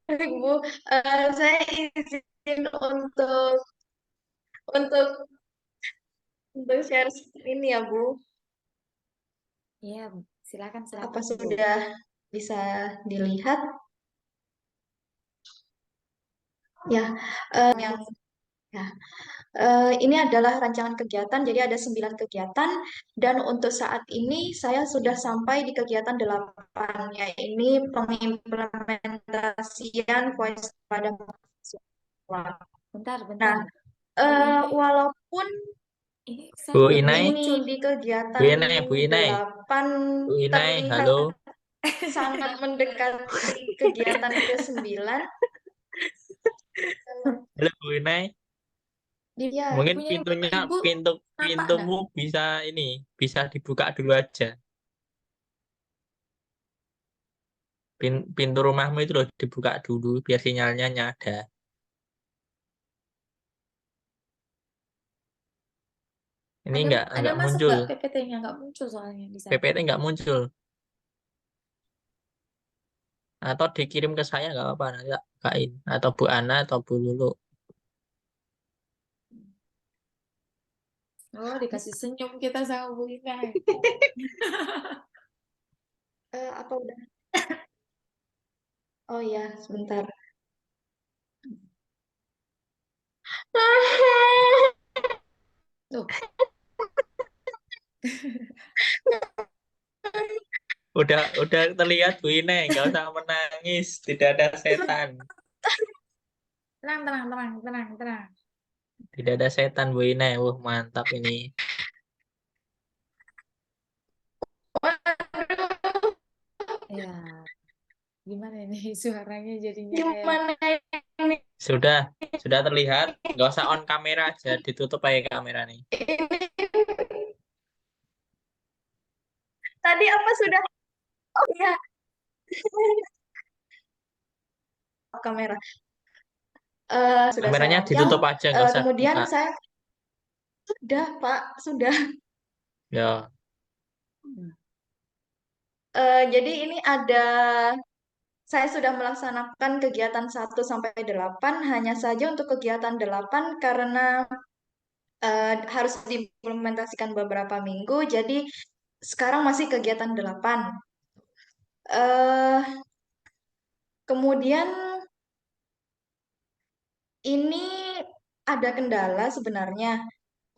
Baik, Bu. Saya izin untuk untuk share ini ya, Bu. Iya, silakan Apa silakan Bu. sudah bisa dilihat? Ya, yang ya. Ini adalah rancangan kegiatan, jadi ada 9 kegiatan, dan untuk saat ini saya sudah sampai di kegiatan 8, yaitu pengimplementasian voice pada mahasiswa. Bentar, Nah, bentar. Bu Inai, walaupun ini saya Bu belum Inai, ini muncul. di Bu kegiatan Inai, Bu Inai, 8 Bu Inai, terlihat halo. sangat mendekati kegiatan ke-9, Halo Bu Inai. ya, Mungkin Punya pintunya, Ibu nampak nggak? pintumu bisa ini, bisa dibuka dulu aja. Pintu rumahmu itu loh dibuka dulu biar sinyalnya ada. Ini Ada enggak masuk muncul. nggak PPT-nya? Nggak muncul soalnya di saya. PPT enggak muncul. Atau dikirim ke saya enggak apa-apa nanti tak bukain. Atau Bu Ana atau Bu Lulu. Oh, dikasih senyum kita sama Bu Inai. apa udah? Oh ya, sebentar. Tuh, Udah terlihat Bu Inai, enggak usah menangis. Tidak ada setan. tenang, tenang, tenang, tenang, tenang. Tidak ada setan Bu Inai. Wah, mantap ini. Ya, gimana ini suaranya jadinya kayak Gimana ini? Sudah terlihat. Enggak usah on kamera aja, ditutup aja kamera nih. Tadi apa sudah? Oh ya, kamera. Sudah saya Kameranya on-cam. ditutup aja, enggak usah Kemudian buka. saya sudah, Pak, sudah. Ya. Jadi ini ada saya sudah melaksanakan kegiatan 1 sampai 8. Hanya saja untuk kegiatan 8 karena harus diimplementasikan beberapa minggu. Jadi sekarang masih kegiatan 8. eh Kemudian ini ada kendala sebenarnya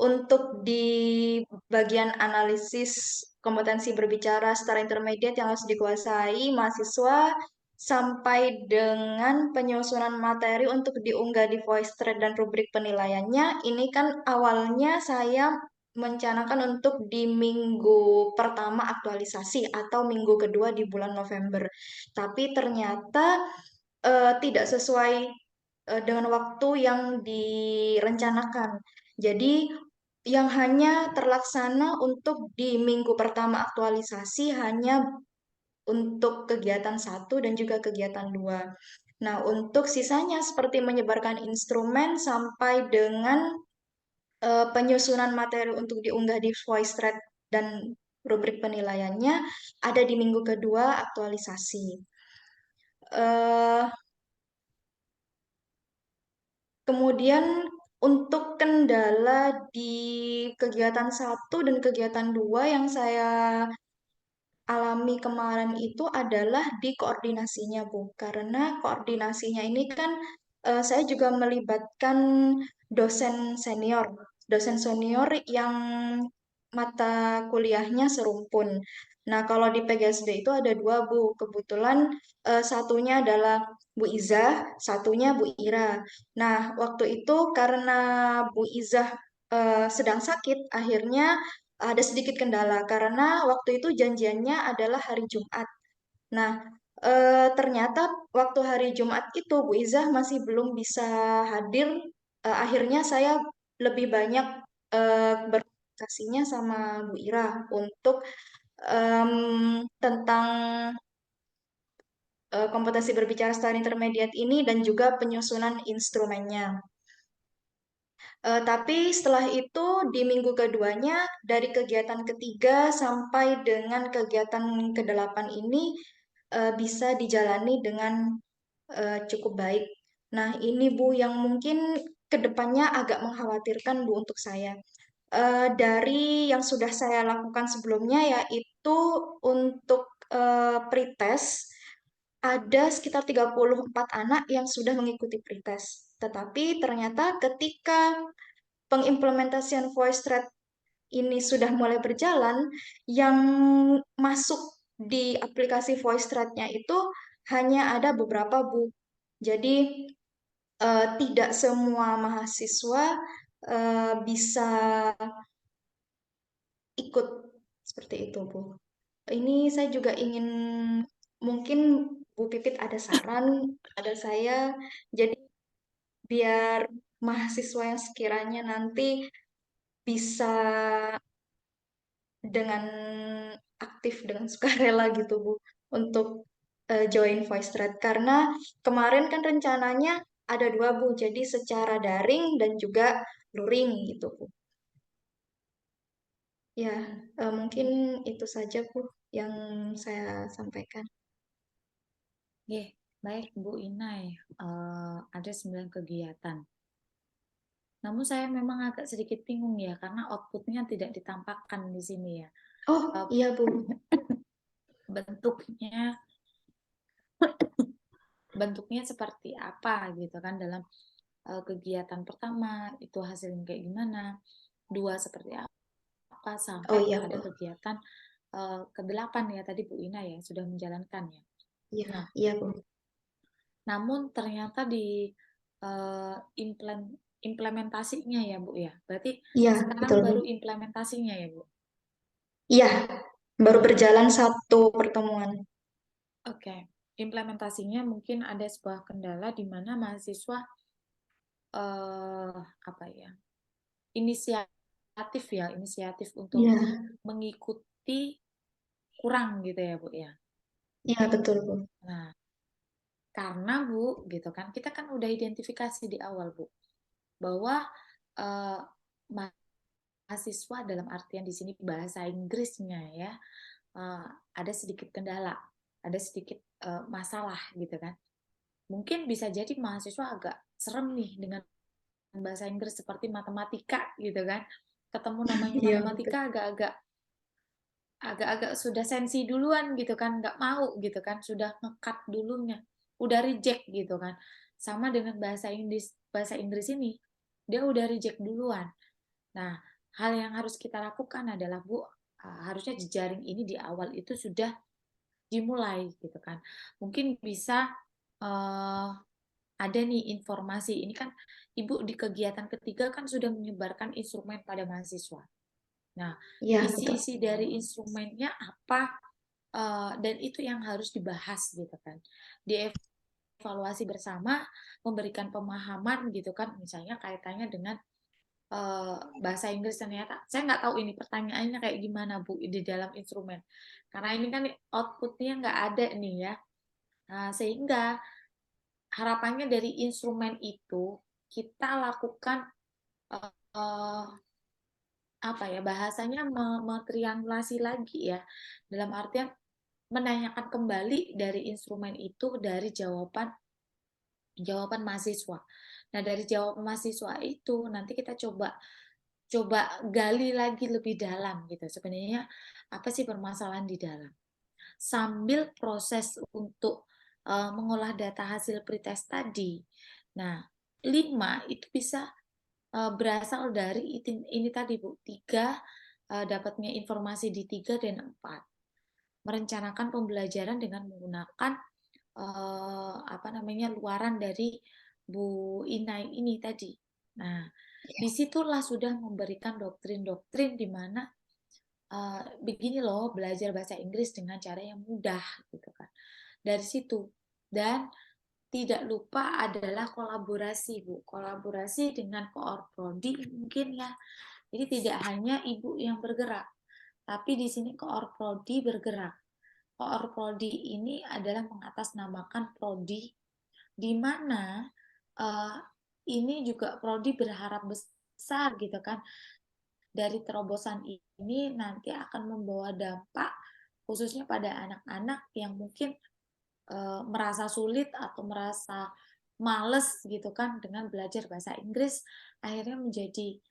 untuk di bagian analisis kompetensi berbicara secara intermediate yang harus dikuasai mahasiswa sampai dengan penyusunan materi untuk diunggah di voice thread dan rubrik penilaiannya. Ini kan awalnya saya merencanakan untuk di minggu pertama aktualisasi atau minggu kedua di bulan November. Tapi ternyata tidak sesuai dengan waktu yang direncanakan. Jadi yang hanya terlaksana untuk di minggu pertama aktualisasi hanya untuk kegiatan 1 dan juga kegiatan 2. Nah, untuk sisanya seperti menyebarkan instrumen sampai dengan penyusunan materi untuk diunggah di VoiceThread dan rubrik penilaiannya ada di minggu kedua aktualisasi. Eh, Kemudian untuk kendala di kegiatan 1 dan kegiatan 2 yang saya alami kemarin itu adalah di koordinasinya, Bu. Karena koordinasinya ini kan saya juga melibatkan dosen senior. Dosen senior yang mata kuliahnya serumpun. Nah, kalau di PGSD itu ada 2, Bu. Kebetulan satunya adalah Bu Izah, satunya Bu Ira. Nah, waktu itu karena Bu Izah sedang sakit, akhirnya ada sedikit kendala karena waktu itu janjiannya adalah hari Jumat. Nah, ternyata waktu hari Jumat itu Bu Izah masih belum bisa hadir. Akhirnya saya lebih banyak berkomunikasinya sama Bu Ira untuk tentang kompetensi berbicara setara intermediate ini dan juga penyusunan instrumennya. Tapi setelah itu di minggu keduanya dari kegiatan ketiga sampai dengan kegiatan ke-8 ini bisa dijalani dengan cukup baik. Nah, ini Bu yang mungkin kedepannya agak mengkhawatirkan Bu untuk saya. Dari yang sudah saya lakukan sebelumnya yaitu untuk pretest ada sekitar 34 anak yang sudah mengikuti pretest. Tetapi ternyata ketika pengimplementasian VoiceThread ini sudah mulai berjalan, yang masuk di aplikasi VoiceThread-nya itu hanya ada beberapa, Bu. Jadi tidak semua mahasiswa bisa ikut seperti itu, Bu. Ini saya juga ingin mungkin Bu Pipit ada saran pada saya, jadi biar mahasiswa yang sekiranya nanti bisa dengan aktif dengan sukarela gitu Bu untuk join VoiceThread karena kemarin kan rencananya ada 2 Bu, jadi secara daring dan juga luring gitu Bu. Ya, mungkin itu saja Bu yang saya sampaikan. Oke, baik Bu Inai. Ada 9 kegiatan. Namun saya memang agak sedikit bingung ya, karena outputnya tidak ditampakkan di sini ya. Oh, iya Bu. bentuknya seperti apa gitu kan dalam kegiatan pertama itu hasilnya kayak gimana, 2 seperti apa, sampai Oh iya pada Bu. kegiatan ke-8 ya tadi Bu Ina ya sudah menjalankan ya. Iya, Nah, iya Bu. namun ternyata di implementasinya ya Bu ya. Berarti Iya, sekarang betul Bu. baru implementasinya ya Bu. Iya, baru berjalan 1 pertemuan. Oke, implementasinya mungkin ada sebuah kendala di mana mahasiswa apa ya, inisiatif untuk Iya, mengikuti kurang gitu ya Bu ya. iya betul Bu. Nah, karena Bu gitu kan, kita kan udah identifikasi di awal Bu bahwa eh, mahasiswa dalam artian di sini bahasa Inggrisnya ya ada sedikit kendala, ada sedikit masalah gitu kan. Mungkin bisa jadi mahasiswa agak serem nih dengan bahasa Inggris seperti matematika gitu kan. Ketemu namanya Iya, matematika agak-agak sudah sensi duluan gitu kan, nggak mau gitu kan, sudah nge-cut dulunya, udah reject gitu kan. Sama dengan bahasa Inggris ini, dia udah reject duluan. Nah, hal yang harus kita lakukan adalah Bu, harusnya jejaring ini di awal itu sudah dimulai gitu kan. Mungkin bisa ada nih informasi, ini kan Ibu di kegiatan ketiga kan sudah menyebarkan instrumen pada mahasiswa. Nah, iya betul. isi-isi dari instrumennya apa, dan itu yang harus dibahas gitu kan. Dievaluasi bersama, memberikan pemahaman gitu kan, misalnya kaitannya dengan bahasa Inggris ternyata. Saya nggak tahu ini pertanyaannya kayak gimana Bu di dalam instrumen. Karena ini kan outputnya nggak ada nih ya. Nah, sehingga harapannya dari instrumen itu kita lakukan apa ya bahasanya triangulasi lagi ya, dalam artian menanyakan kembali dari instrumen itu dari jawaban mahasiswa. Nah, dari jawaban mahasiswa itu nanti kita coba gali lagi lebih dalam gitu. Sebenarnya apa sih permasalahan di dalam? Sambil proses untuk mengolah data hasil pretest tadi. Nah, 5 itu bisa berasal dari ini tadi Bu, 3 dapatnya informasi di 3 dan 4. Merencanakan pembelajaran dengan menggunakan luaran dari Bu Inai ini tadi. Nah, disitulah sudah memberikan doktrin-doktrin di mana begini loh belajar bahasa Inggris dengan cara yang mudah gitu kan. Dari situ. Dan tidak lupa adalah kolaborasi Bu, kolaborasi dengan koorprodi mungkin ya. Jadi tidak hanya ibu yang bergerak, tapi di sini koorprodi bergerak. Koorprodi ini adalah mengatasnamakan prodi, di mana ini juga prodi berharap besar gitu kan. Dari terobosan ini nanti akan membawa dampak khususnya pada anak-anak yang mungkin merasa sulit atau merasa males gitu kan dengan belajar bahasa Inggris, akhirnya menjadi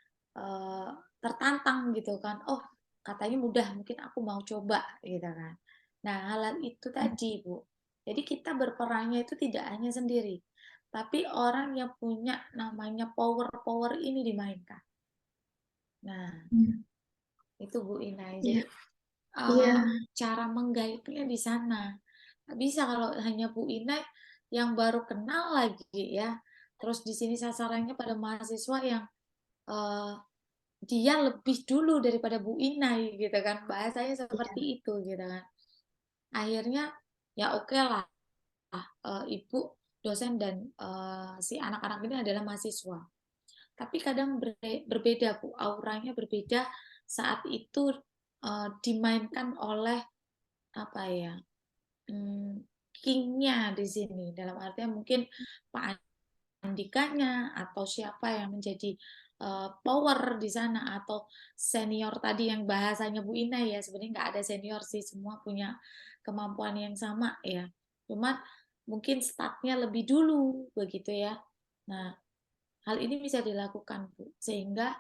tertantang gitu kan. Oh, katanya mudah, mungkin aku mau coba gitu kan. Nah, hal itu tadi, Bu. Jadi kita berperannya itu tidak hanya sendiri, tapi orang yang punya namanya power ini dimainkan. Nah, itu Bu Inai. Jadi cara menggaitnya di sana. Nggak bisa kalau hanya Bu Inai yang baru kenal lagi ya. Terus di sini sasarannya pada mahasiswa yang dia lebih dulu daripada Bu Inai gitu kan. Bahasanya seperti itu gitu kan. Akhirnya ya oke lah, ibu dosen dan si anak-anak ini adalah mahasiswa. Tapi kadang berbeda Bu, auranya berbeda saat itu dimainkan oleh apa ya, kingnya di sini. Dalam artian mungkin Pak Andikanya atau siapa yang menjadi power di sana, atau senior tadi yang bahasanya Bu Ina ya, sebenarnya nggak ada senior sih, semua punya kemampuan yang sama ya. Cuman mungkin startnya lebih dulu begitu ya. Nah, hal ini bisa dilakukan Bu, sehingga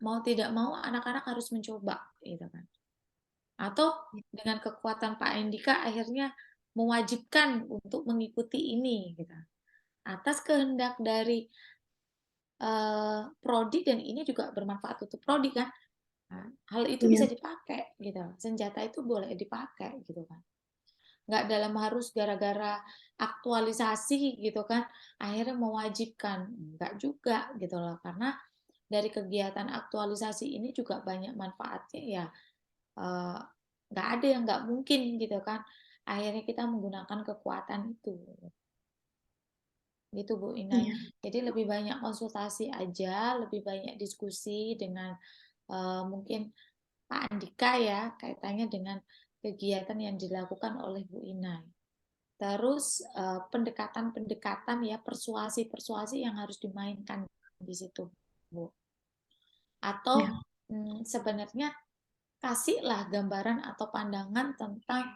mau tidak mau anak-anak harus mencoba gitu kan. Atau dengan kekuatan Pak Andika akhirnya mewajibkan untuk mengikuti ini gitu. Atas kehendak dari prodi, dan ini juga bermanfaat untuk prodi kan. Nah, hal itu bisa dipakai gitu. Senjata itu boleh dipakai gitu kan. Nggak dalam harus gara-gara aktualisasi gitu kan akhirnya mewajibkan, nggak juga gitu loh, karena dari kegiatan aktualisasi ini juga banyak manfaatnya ya. Nggak ada yang nggak mungkin gitu kan, akhirnya kita menggunakan kekuatan itu gitu Bu Inai. Jadi lebih banyak konsultasi aja, lebih banyak diskusi dengan mungkin Pak Andika ya, kaitannya dengan kegiatan yang dilakukan oleh Bu Inai. Terus pendekatan-pendekatan ya, persuasi-persuasi yang harus dimainkan di situ Bu. Atau sebenarnya kasihlah gambaran atau pandangan tentang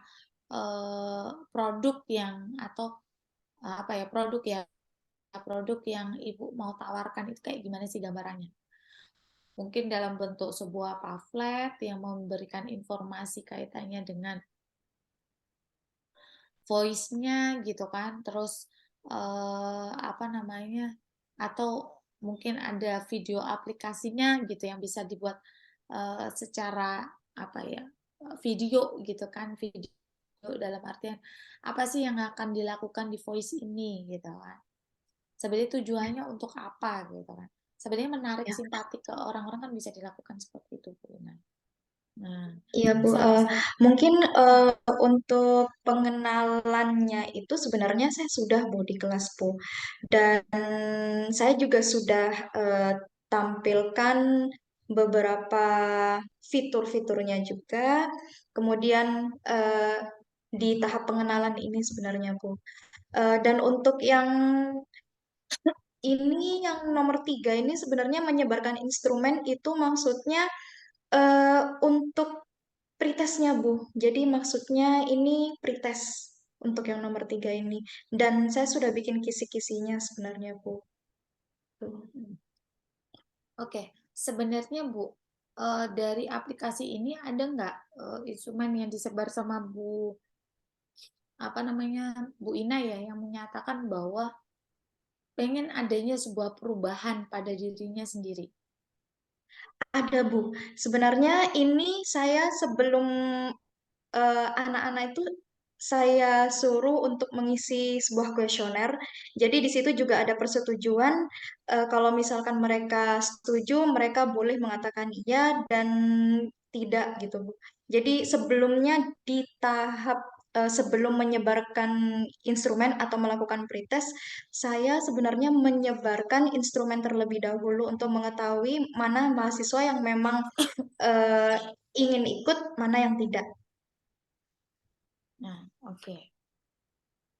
produk yang atau produk yang Ibu mau tawarkan itu kayak gimana sih gambarannya? Mungkin dalam bentuk sebuah pamflet yang memberikan informasi kaitannya dengan voice-nya gitu kan, terus atau mungkin ada video aplikasinya gitu yang bisa dibuat secara video gitu kan, video dalam artian apa sih yang akan dilakukan di voice ini gitu kan. Sebenarnya tujuannya untuk apa gitu kan. Sebenarnya menarik simpati ke orang-orang kan bisa dilakukan seperti itu Bu. Nah, Iya Bu, mungkin untuk pengenalannya itu sebenarnya saya sudah Bu di kelas Bu, dan saya juga sudah tampilkan beberapa fitur-fiturnya juga. Kemudian di tahap pengenalan ini sebenarnya Bu, dan untuk yang ini yang nomor 3 ini sebenarnya menyebarkan instrumen itu maksudnya untuk pretestnya Bu. Jadi maksudnya ini pretest untuk yang nomor 3 ini. Dan saya sudah bikin kisi-kisinya sebenarnya Bu. Tuh. Oke, sebenarnya Bu, dari aplikasi ini ada nggak instrumen yang disebar sama Bu Bu Ina ya, yang menyatakan bahwa pengen adanya sebuah perubahan pada dirinya sendiri? Ada Bu. Sebenarnya ini saya sebelum anak-anak itu saya suruh untuk mengisi sebuah kuesioner. Jadi di situ juga ada persetujuan. Kalau misalkan mereka setuju, mereka boleh mengatakan iya dan tidak gitu, Bu. Jadi sebelumnya di tahap sebelum menyebarkan instrumen atau melakukan pretest, saya sebenarnya menyebarkan instrumen terlebih dahulu untuk mengetahui mana mahasiswa yang memang eh, ingin ikut, mana yang tidak. Nah, oke.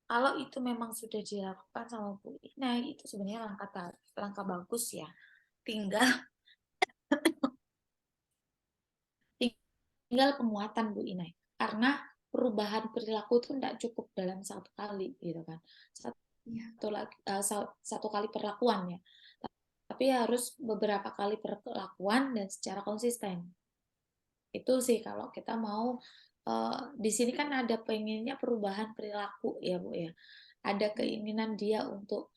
Kalau itu memang sudah dilakukan sama Bu Ina, itu sebenarnya langkah bagus ya. Tinggal tinggal penguatan Bu Ina. Karena perubahan perilaku itu tidak cukup dalam satu kali gitu kan. Satu kali perlakuan ya. Tapi harus beberapa kali perlakuan dan secara konsisten. Itu sih kalau kita mau di sini kan ada pengennya perubahan perilaku ya Bu ya. Ada keinginan dia untuk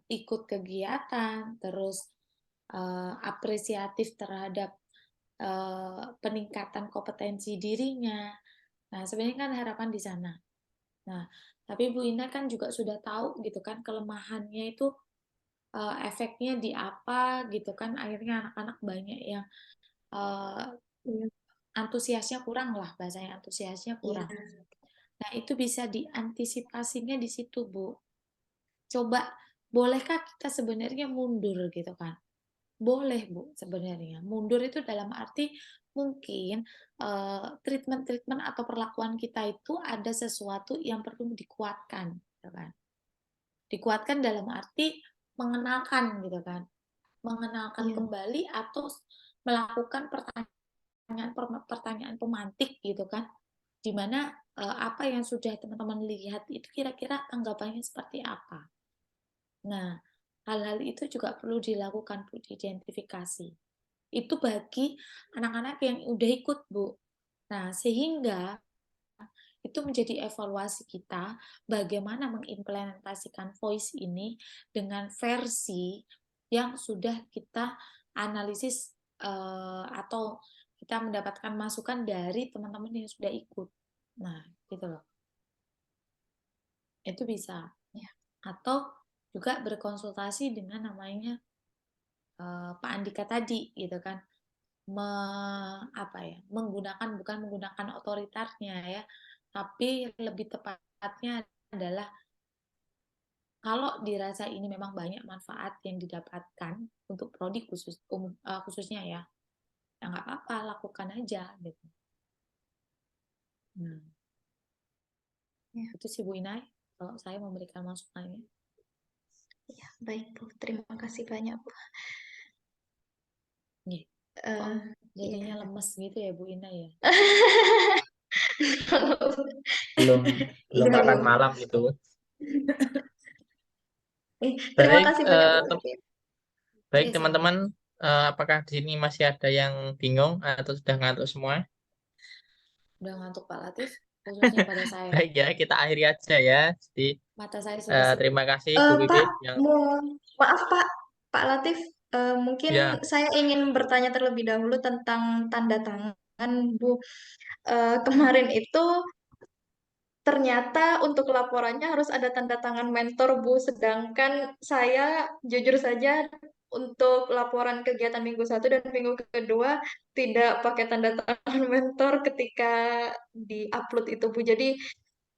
ikut kegiatan, terus apresiatif terhadap peningkatan kompetensi dirinya. Nah, sebenarnya kan harapan di sana. Nah, tapi Bu Ina kan juga sudah tahu gitu kan kelemahannya itu efeknya di apa gitu kan. Akhirnya anak-anak banyak yang Iya. antusiasnya kurang lah, bahasanya antusiasnya kurang. Iya. Nah, itu bisa diantisipasinya di situ, Bu. Coba, bolehkah kita sebenarnya mundur gitu kan? Boleh, Bu, sebenarnya. Mundur itu dalam arti mungkin treatment-treatment atau perlakuan kita itu ada sesuatu yang perlu dikuatkan, gitu kan? Dikuatkan dalam arti mengenalkan, gitu kan? Mengenalkan Iya. kembali atau melakukan pertanyaan pemantik, gitu kan? Di mana apa yang sudah teman-teman lihat itu kira-kira tanggapannya seperti apa. Nah, hal-hal itu juga perlu dilakukan, Bu, diidentifikasi. Itu bagi anak-anak yang udah ikut, Bu. Nah, sehingga itu menjadi evaluasi kita bagaimana mengimplementasikan voice ini dengan versi yang sudah kita analisis atau kita mendapatkan masukan dari teman-teman yang sudah ikut. Nah, gitu loh. Itu bisa. Ya. Atau juga berkonsultasi dengan namanya Pak Andika tadi gitu kan. Bukan menggunakan otoritasnya ya, tapi lebih tepatnya adalah kalau dirasa ini memang banyak manfaat yang didapatkan untuk prodi khususnya ya nggak apa-apa, lakukan aja gitu. Nah, Ya. itu sih Bu Inai kalau saya memberikan masukannya. Ya, baik Bu. Terima kasih banyak Bu. Nih, Eh, kok jadinya iya. lemes gitu ya Bu Ina ya? Belum belum Iya makan Bu. malam gitu. Terima Baik, kasih banyak Bu. baik Oke, siap. teman-teman, apakah di sini masih ada yang bingung atau sudah ngantuk semua? Udah ngantuk Pak Latif, khususnya pada saya. Baik ya, kita akhiri aja ya. Jadi Mata saya sudah sipit. terima kasih Bu Pak, Bibit yang maaf Pak Latif, mungkin ya. saya ingin bertanya terlebih dahulu tentang tanda tangan Bu. Kemarin itu ternyata untuk laporannya harus ada tanda tangan mentor Bu, sedangkan saya jujur saja untuk laporan kegiatan minggu 1 dan minggu kedua tidak pakai tanda tangan mentor ketika di-upload itu Bu. Jadi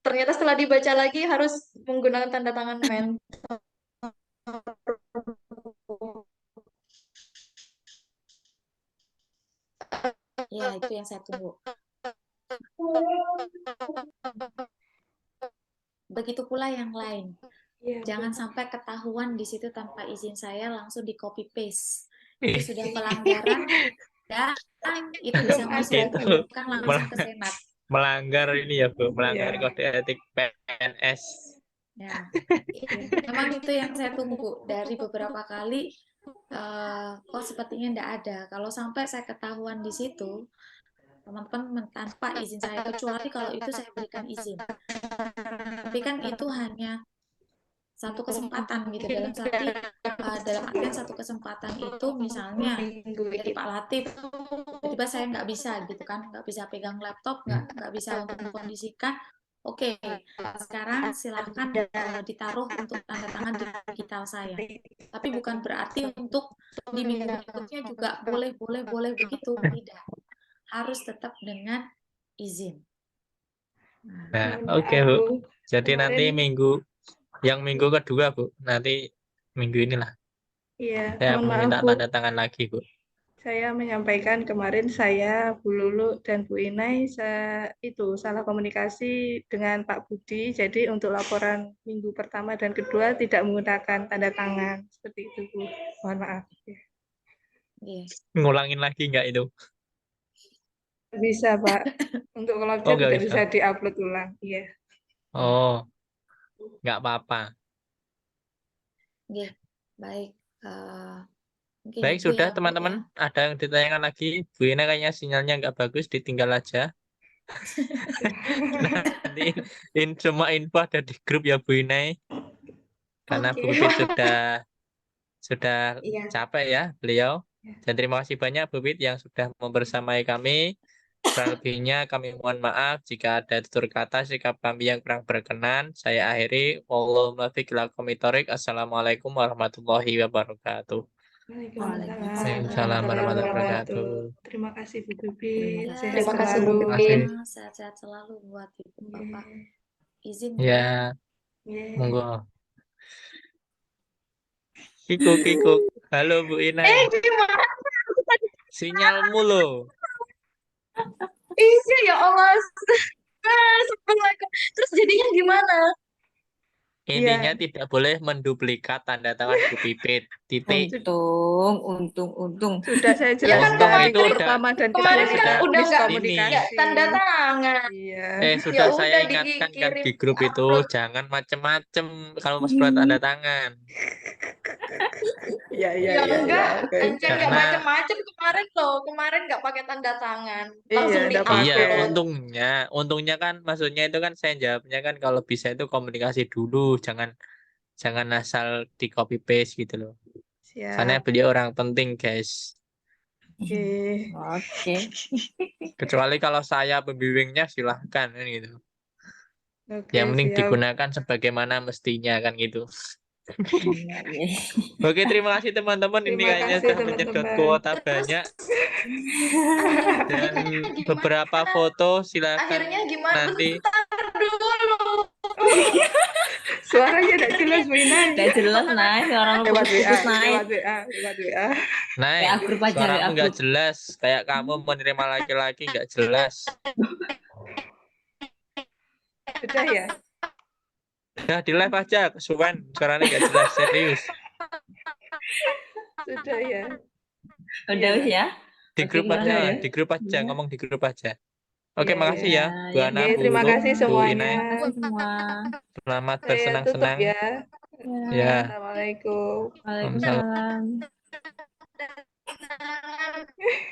ternyata setelah dibaca lagi harus menggunakan tanda tangan mentor. Ya, itu yang saya tunggu. Begitu pula yang lain. Iya, Jangan Bu. sampai ketahuan di situ tanpa izin saya langsung di copy paste. Ih, Itu sudah pelanggaran dan itu bisa Belum masuk ada itu tuh. kan langsung ke mel- Senat. melanggar ini ya Bu, melanggar Iya. kode etik PNS. Ya, memang itu yang saya tunggu dari beberapa kali. Kok sepertinya enggak ada. Kalau sampai saya ketahuan di situ, teman-teman tanpa izin saya, kecuali kalau itu saya berikan izin. Tapi kan itu hanya satu kesempatan gitu dalam artian satu kesempatan itu misalnya Minggu dari ini. Pak Latif tiba-tiba saya nggak bisa gitu kan, nggak bisa pegang laptop, nggak bisa untuk mengkondisikan. Oke, sekarang silahkan ditaruh untuk tanda tangan digital saya. Tapi bukan berarti untuk di minggu berikutnya juga boleh begitu, tidak. Harus tetap dengan izin. Nah, Mohon oke maaf, Bu. Bu. Jadi nanti Kemarin, minggu kedua Bu, nanti minggu inilah iya, saya mohon maaf, meminta Bu. tanda tangan lagi Bu. Saya menyampaikan kemarin saya, Bu Lulu, dan Bu Inai salah komunikasi dengan Pak Budi. Jadi untuk laporan minggu pertama dan kedua tidak menggunakan tanda tangan. Seperti itu, Bu. Mohon maaf. Ya. Iya. Ngulangin lagi nggak itu? Bisa, Pak. Untuk Oh, login nggak tidak bisa. bisa diupload ulang. Iya. Oh, nggak apa-apa. Oke, baik. Mungkin Baik, itu sudah ya, Bu, ya. teman-teman. Ada yang ditanyakan lagi? Bu Ina kayaknya sinyalnya nggak bagus, ditinggal aja. Nanti semua info ada di grup ya Bu Ina. Karena Oke. Bu Pipit sudah Iya. capek ya beliau. Dan terima kasih banyak Bu Pipit yang sudah membersamai kami. Kurang lebihnya kami mohon maaf jika ada tutur kata sikap kami yang kurang berkenan. Saya akhiri. Wallahul muwaffiq ila aqwamit thoriq. Assalamualaikum warahmatullahi wabarakatuh. Waalaikumsalam Waalaikumsalam warahmatullahi warahmatullahi wabarakatuh. wabarakatuh. Terima kasih, Bu Bibi. Ya, Sehat Terima kasih, Bu selalu. Terima kasih. Pipit. sehat-sehat selalu buat Ibu Iya. Bapak. Izin Bu. Ya, Iya. monggo. Kikuk. Halo Bu Inai. Gimana? Sinyalmu loh. Iya ya Allah. Terus jadinya gimana? Intinya Iya. tidak boleh menduplikat tanda tangan Bu Pipit. Titik. Untung. Sudah saya Ya kan Untung jelaskan itu minggu udah pertama dan kemarin kedua kan tidak udah nggak ini. tanda miskomunikasi. tangan. Iya. Ya Sudah saya udah ingatkan kan dikirim di grup itu upload. jangan macem-macem kalau mas perlu tanda tangan. Iya, iya, Ya iya, iya. enggak, Oke. Encen nggak Karena macem-macem kemarin loh. Kemarin nggak pakai tanda tangan, Iya, langsung enggak iya pakai. di-upload. untungnya kan maksudnya itu kan saya jawabnya kan kalau bisa itu komunikasi dulu, jangan asal di copy paste gitu loh. Karena Siap. beliau orang penting guys. Oke. Oke. Kecuali kalau saya pembimbingnya silahkan kan gitu. Oke, Yang penting siap. digunakan sebagaimana mestinya kan gitu. Iya. Oke, terima kasih teman-teman. Ini Terima kayaknya kasih, sudah menyedot teman-teman. kuota Terus banyak. Dan akhirnya gimana? beberapa foto silakan Akhirnya gimana? nanti. Bentar dulu. Suaranya tidak jelas, Bu Inai. Tidak jelas, naik. Orang Lewat WA, putus-putus naik. lewat WA. Naik, WA grup aja, suaramu WA nggak grup. jelas. Kayak kamu menerima laki-laki nggak jelas. Sudah ya? Ya di live aja, kesuwen suaranya nggak jelas, serius. Sudah ya? Udah Iya. ya? Di Oke, grup gimana aja, ya? di grup aja, Iya. ngomong di grup aja. Oke, Iya, makasih iya. ya, Bu Ya, Ana, Oke, Bu terima Lulu, kasih Bu semuanya. Inai. makasih semua. Selamat Saya tutup bersenang-senang. ya. Ya. Ya, Assalamualaikum. Waalaikumsalam. Waalaikumsalam.